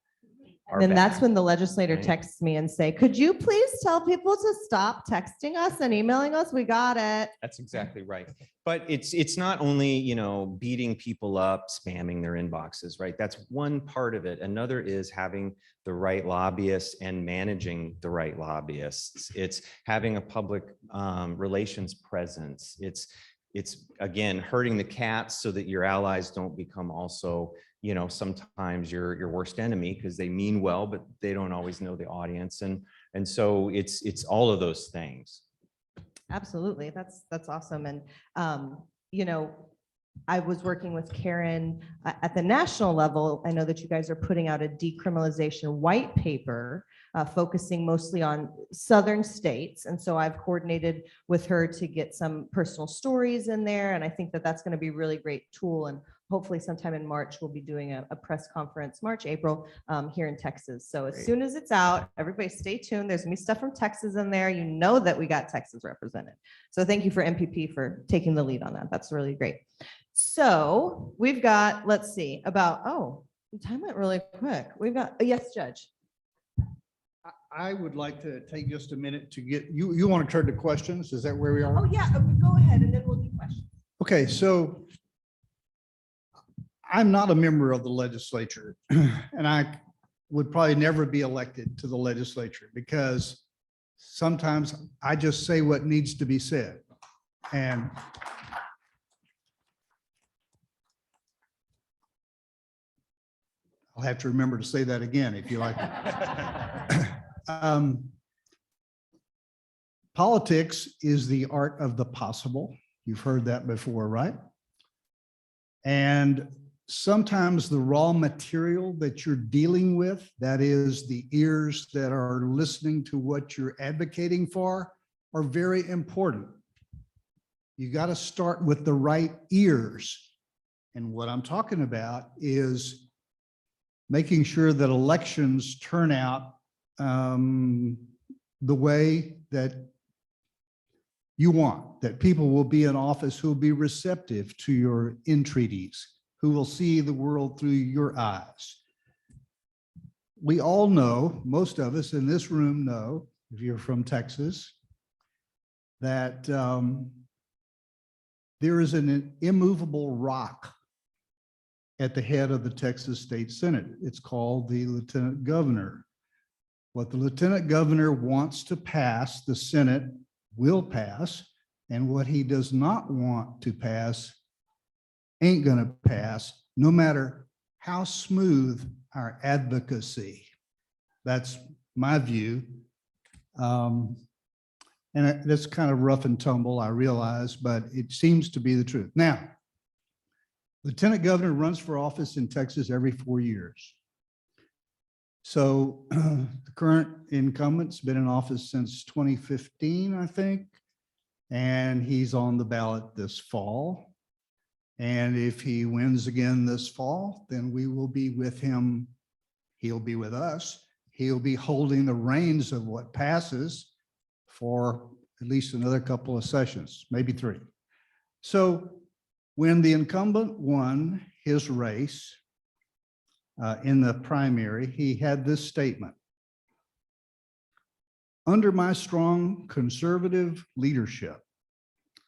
And then that's when the legislator texts me and say, could you please tell people to stop texting us and emailing us? We got it. That's exactly right. But it's not only, beating people up, spamming their inboxes, right? That's one part of it. Another is having the right lobbyists and managing the right lobbyists. It's having a public relations presence. It's again, herding the cats so that your allies don't become also, sometimes your worst enemy, because they mean well, but they don't always know the audience. And so it's all of those things. Absolutely. That's awesome. And, I was working with Karen at the national level. I know that you guys are putting out a decriminalization white paper, focusing mostly on southern states. And so I've coordinated with her to get some personal stories in there. And I think that that's going to be a really great tool. And hopefully sometime in March, we'll be doing a press conference, April, here in Texas. So as soon as it's out, everybody stay tuned. There's gonna be stuff from Texas in there. You know that we got Texas represented. So thank you for MPP for taking the lead on that. That's really great. So we've got, let's see, about, oh, the time went really quick. We've got, yes, Judge. I would like to take just a minute to get, you want to turn to questions? Is that where we are? Oh, yeah, go ahead and then we'll do questions. Okay, so I'm not a member of the legislature, and I would probably never be elected to the legislature because sometimes I just say what needs to be said. And I'll have to remember to say that again if you like. Politics is the art of the possible. You've heard that before, right? And sometimes the raw material that you're dealing with, that is the ears that are listening to what you're advocating for, are very important. You got to start with the right ears. And what I'm talking about is making sure that elections turn out the way that you want, that people will be in office who will be receptive to your entreaties, who will see the world through your eyes. We all know, most of us in this room know, if you're from Texas, that there is an immovable rock at the head of the Texas State Senate. It's called the Lieutenant Governor. What the Lieutenant Governor wants to pass, the Senate will pass, and what he does not want to pass ain't gonna pass, no matter how smooth our advocacy. That's my view. And that's kind of rough and tumble, I realize, but it seems to be the truth. Now, Lieutenant Governor runs for office in Texas every 4 years. So the current incumbent's been in office since 2015, I think, and he's on the ballot this fall. And if he wins again this fall, then we will be with him. He'll be with us. He'll be holding the reins of what passes for at least another couple of sessions, maybe 3. So when the incumbent won his race in the primary, he had this statement: "Under my strong conservative leadership,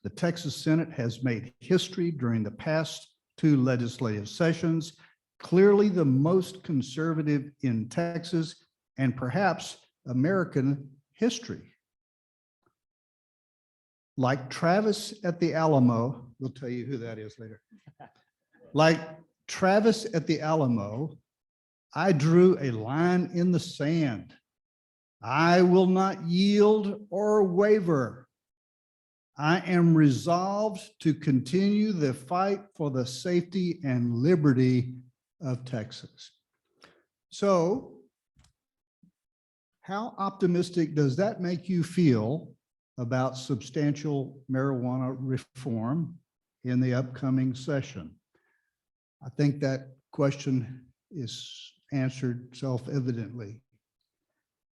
the Texas Senate has made history during the past 2 legislative sessions, clearly the most conservative in Texas and perhaps American history. Like Travis at the Alamo," we'll tell you who that is later. "Like Travis at the Alamo, I drew a line in the sand. I will not yield or waver. I am resolved to continue the fight for the safety and liberty of Texas." So how optimistic does that make you feel about substantial marijuana reform in the upcoming session? I think that question is answered self-evidently.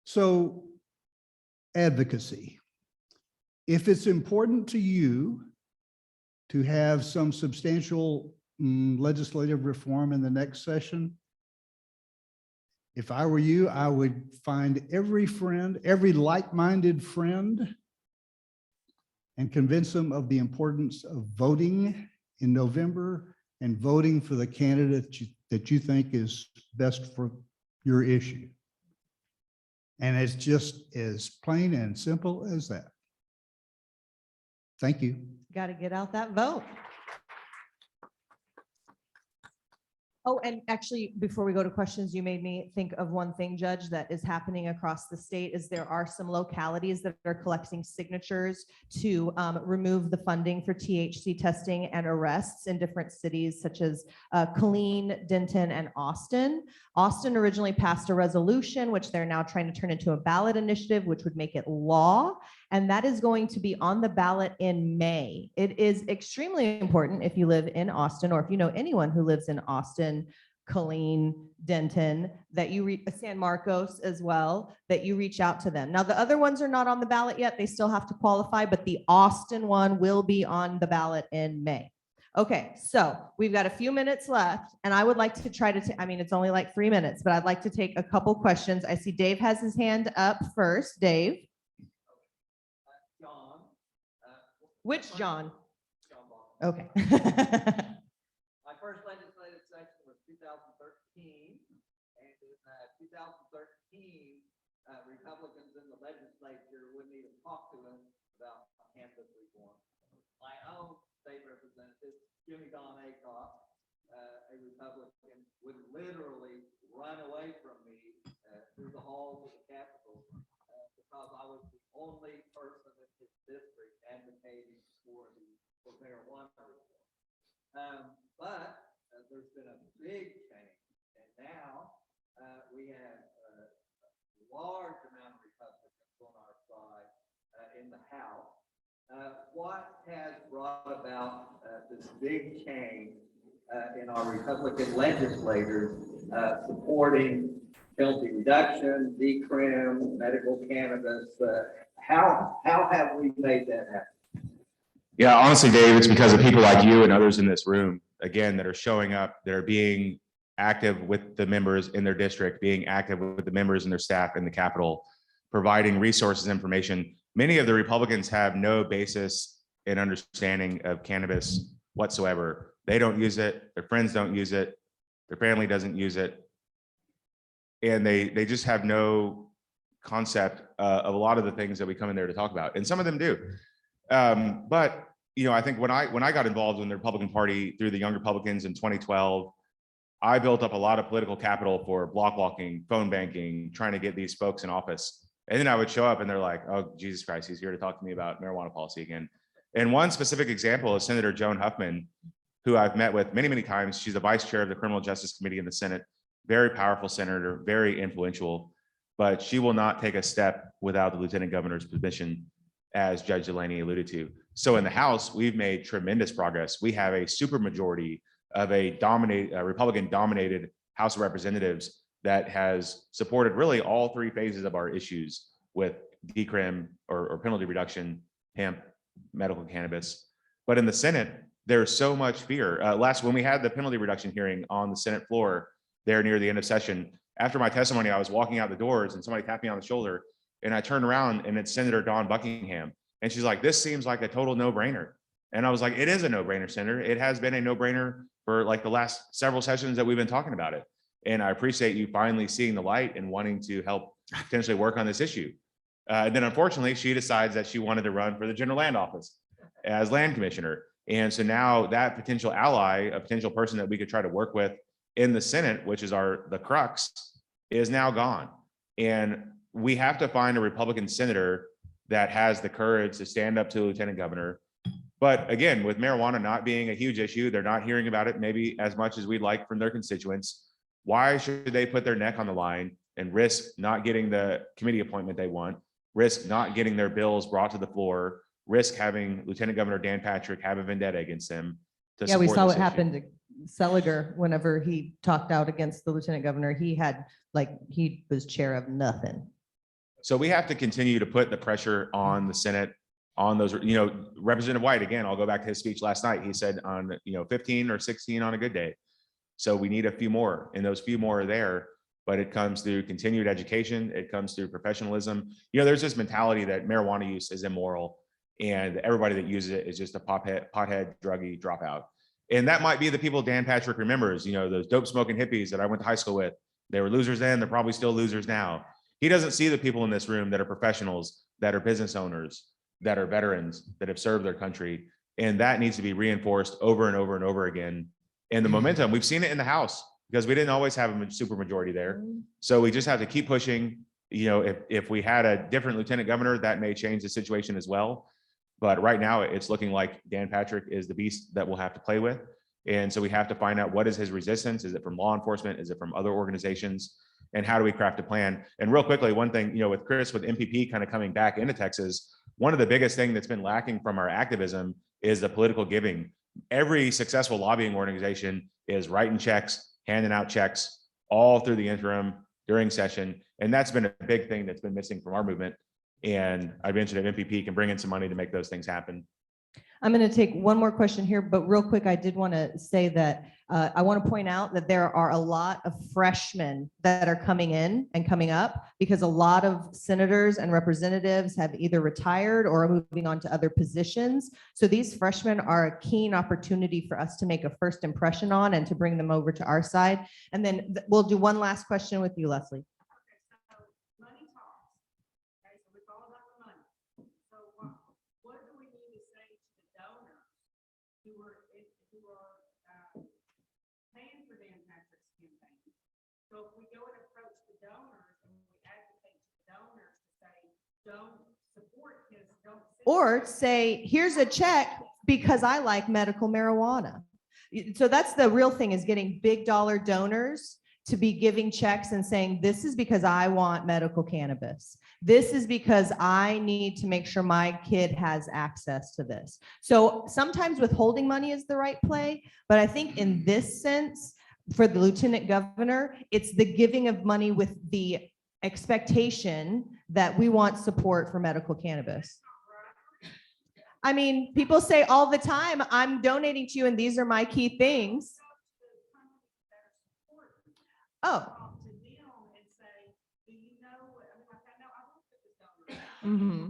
So, advocacy. If it's important to you to have some substantial legislative reform in the next session, if I were you, I would find every friend, every like-minded friend, and convince them of the importance of voting in November and voting for the candidate that you think is best for your issue. And it's just as plain and simple as that. Thank you. Got to get out that vote. Oh, and actually, before we go to questions, you made me think of one thing, Judge, that is happening across the state is there are some localities that are collecting signatures to remove the funding for THC testing and arrests in different cities such as Killeen, Denton, and Austin. Austin originally passed a resolution, which they're now trying to turn into a ballot initiative, which would make it law. And that is going to be on the ballot in May. It is extremely important if you live in Austin, or if you know anyone who lives in Austin, Killeen, Denton, that you reach San Marcos as well, that you reach out to them. Now, the other ones are not on the ballot yet. They still have to qualify, but the Austin one will be on the ballot in May. Okay, so we've got a few minutes left, and I would like to try to, I mean, it's only like 3 minutes, but I'd like to take a couple questions. I see Dave has his hand up first. Dave? John. Which John? John Baucum. Okay. My first legislative session was 2013, and in 2013, Republicans in the legislature wouldn't even talk to us about cannabis reform. My own state representative, Jimmy Don Acock, a Republican, would literally run away from me through the halls of the Capitol because I was the only person in his district advocating for marijuana reform. But there's been a big change, and now we have a large amount of Republicans on our side in the House. What has brought about this big change in our Republican legislators supporting penalty reduction, decrim, medical cannabis? How have we made that happen? Yeah, honestly, Dave, it's because of people like you and others in this room, again, that are showing up, that are being active with the members in their district, being active with the members and their staff in the Capitol, providing resources, information. Many of the Republicans have no basis in understanding of cannabis whatsoever. They don't use it. Their friends don't use it. Their family doesn't use it. And they just have no concept of a lot of the things that we come in there to talk about. And some of them do. But you know, I think when I got involved in the Republican Party through the Young Republicans in 2012, I built up a lot of political capital for block walking, phone banking, trying to get these folks in office. And then I would show up and they're like, oh, Jesus Christ, he's here to talk to me about marijuana policy again. And one specific example is Senator Joan Huffman, who I've met with many, many times. She's the vice chair of the Criminal Justice Committee in the Senate, very powerful senator, very influential, but she will not take a step without the lieutenant governor's permission, as Judge Delaney alluded to. So in the House, we've made tremendous progress. We have a supermajority of a Republican-dominated House of Representatives that has supported really all three phases of our issues with decrim or penalty reduction, hemp, medical cannabis. But in the Senate, there's so much fear. When we had the penalty reduction hearing on the Senate floor there near the end of session, after my testimony, I was walking out the doors and somebody tapped me on the shoulder, and I turned around and it's Senator Dawn Buckingham. And she's like, this seems like a total no-brainer. And I was like, it is a no-brainer, Senator. It has been a no-brainer for like the last several sessions that we've been talking about it. And I appreciate you finally seeing the light and wanting to help potentially work on this issue. Then unfortunately, she decides that she wanted to run for the general land office as land commissioner. And so now that potential ally, a potential person that we could try to work with in the Senate, which is the crux, is now gone. And we have to find a Republican senator that has the courage to stand up to the lieutenant governor. But again, with marijuana not being a huge issue, they're not hearing about it maybe as much as we'd like from their constituents. Why should they put their neck on the line and risk not getting the committee appointment they want, risk not getting their bills brought to the floor, risk having Lieutenant Governor Dan Patrick have a vendetta against them? Yeah, we saw what happened to Seliger whenever he talked out against the lieutenant governor. He was chair of nothing. So we have to continue to put the pressure on the Senate, on those, Representative White, again, I'll go back to his speech last night. He said on, 15 or 16 on a good day. So we need a few more, and those few more are there, but it comes through continued education. It comes through professionalism. There's this mentality that marijuana use is immoral and everybody that uses it is just a pothead, druggie dropout. And that might be the people Dan Patrick remembers, those dope smoking hippies that I went to high school with. They were losers then, they're probably still losers now. He doesn't see the people in this room that are professionals, that are business owners, that are veterans, that have served their country. And that needs to be reinforced over and over and over again. And the momentum, we've seen it in the House because we didn't always have a super majority there. So we just have to keep pushing. If we had a different lieutenant governor, that may change the situation as well. But right now it's looking like Dan Patrick is the beast that we'll have to play with. And so we have to find out what is his resistance. Is it from law enforcement? Is it from other organizations? And how do we craft a plan? And real quickly, one thing, with Chris, with MPP kind of coming back into Texas, one of the biggest things that's been lacking from our activism is the political giving. Every successful lobbying organization is writing checks, handing out checks all through the interim during session. And that's been a big thing that's been missing from our movement. And I've mentioned that MPP can bring in some money to make those things happen. I'm going to take one more question here, but real quick, I did want to say that I want to point out that there are a lot of freshmen that are coming in and coming up because a lot of senators and representatives have either retired or are moving on to other positions. So these freshmen are a keen opportunity for us to make a first impression on and to bring them over to our side. And then we'll do one last question with you, Leslie. Money talks. Okay, so it's all about the money. So what do we need to say to the donors who are paying for the anti-tax campaign? So if we go and approach the donors and we advocate to the donors to say, don't support his, don't. Or say, here's a check because I like medical marijuana. So that's the real thing, is getting big dollar donors to be giving checks and saying, this is because I want medical cannabis. This is because I need to make sure my kid has access to this. So sometimes withholding money is the right play, but I think in this sense, for the lieutenant governor, it's the giving of money with the expectation that we want support for medical cannabis. I mean, people say all the time, I'm donating to you and these are my key things. Oh. Mm-hmm.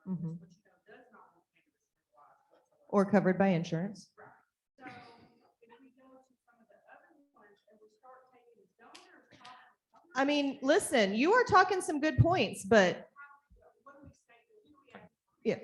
Mm-hmm. Or covered by insurance. I mean, listen, you are talking some good points, but yeah.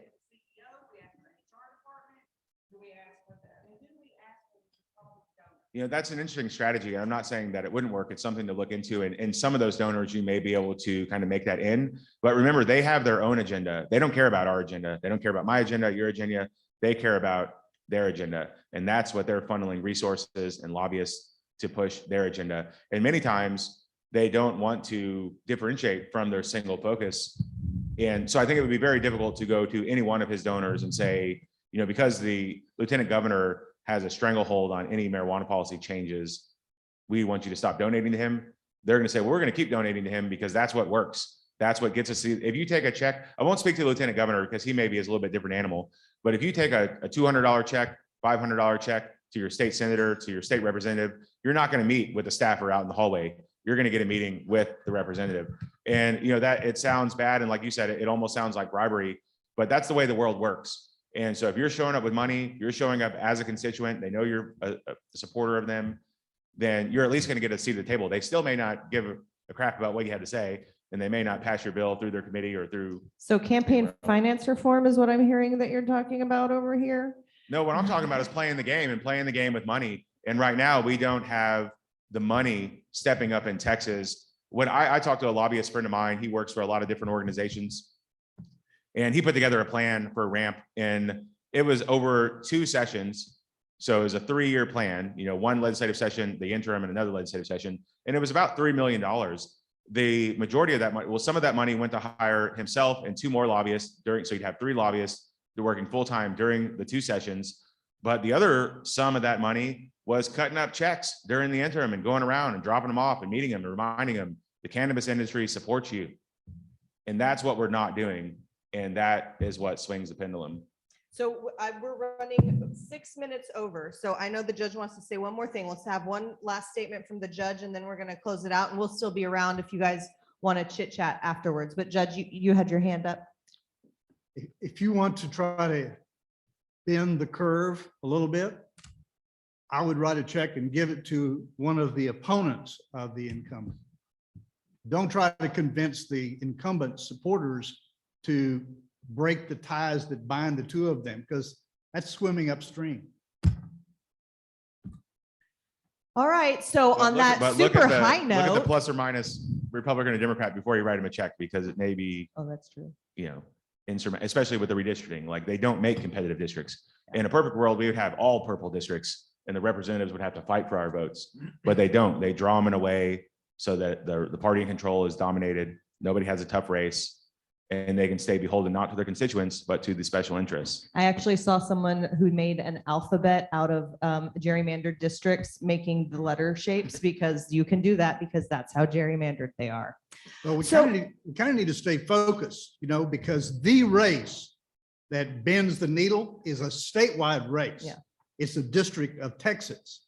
You know, that's an interesting strategy. I'm not saying that it wouldn't work. It's something to look into. And some of those donors, you may be able to kind of make that in. But remember, they have their own agenda. They don't care about our agenda. They don't care about my agenda, your agenda. They care about their agenda. And that's what they're funneling resources and lobbyists to push their agenda. And many times they don't want to differentiate from their single focus. And so I think it would be very difficult to go to any one of his donors and say, you know, because the lieutenant governor has a stranglehold on any marijuana policy changes, we want you to stop donating to him. They're going to say, well, we're going to keep donating to him because that's what works. That's what gets us. If you take a check, I won't speak to the lieutenant governor because he maybe is a little bit different animal, but if you take a $200 check, $500 check to your state senator, to your state representative, you're not going to meet with the staffer out in the hallway. You're going to get a meeting with the representative. And you know, that it sounds bad. And like you said, it almost sounds like bribery, but that's the way the world works. And so if you're showing up with money, you're showing up as a constituent, they know you're a supporter of them, then you're at least going to get a seat at the table. They still may not give a crap about what you had to say, and they may not pass your bill through their committee or through. So campaign finance reform is what I'm hearing that you're talking about over here? No, what I'm talking about is playing the game and playing the game with money. And right now we don't have the money stepping up in Texas. When I talked to a lobbyist friend of mine, he works for a lot of different organizations. And he put together a plan for a ramp, and it was over 2 sessions. So it was a 3-year plan, you know, one legislative session, the interim, and another legislative session. And it was about $3 million. The majority of that money, well, some of that money went to hire himself and 2 more lobbyists during, so you'd have 3 lobbyists working full-time during the 2 sessions. But the other sum of that money was cutting up checks during the interim and going around and dropping them off and meeting them and reminding them the cannabis industry supports you. And that's what we're not doing. And that is what swings the pendulum. So we're running 6 minutes over. So I know the judge wants to say one more thing. Let's have one last statement from the judge, and then we're going to close it out. And we'll still be around if you guys want to chit chat afterwards. But Judge, you had your hand up. If you want to try to bend the curve a little bit, I would write a check and give it to one of the opponents of the incumbent. Don't try to convince the incumbent supporters to break the ties that bind the 2 of them, because that's swimming upstream. All right. So on that super high note, look at the plus or minus Republican or Democrat before you write them a check, because it may be, oh, that's true, you know, especially with the redistricting, like they don't make competitive districts. In a perfect world, we would have all purple districts and the representatives would have to fight for our votes, but they don't. They draw them in a way so that the party in control is dominated. Nobody has a tough race. And they can stay beholden not to their constituents, but to the special interests. I actually saw someone who made an alphabet out of gerrymandered districts, making the letter shapes, because you can do that because that's how gerrymandered they are. Well, we kind of need to stay focused, you know, because the race that bends the needle is a statewide race. Yeah. It's a district of Texas.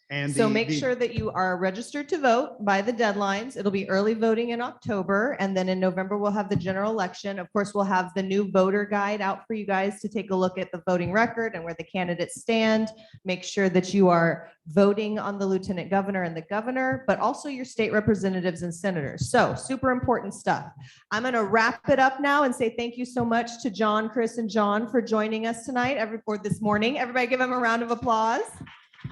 And So the- make the- sure that you are registered to vote by the deadlines. It'll be early voting in October, and then in November, we'll have the general election. Of course, we'll have the new voter guide out for you guys to take a look at the voting record and where the candidates stand. Make sure that you are voting on the lieutenant governor and the governor, but also your state representatives and senators. So super important stuff. I'm going to wrap it up now and say thank you so much to John, Chris, and John for joining us tonight, or this morning. Everybody give them a round of applause.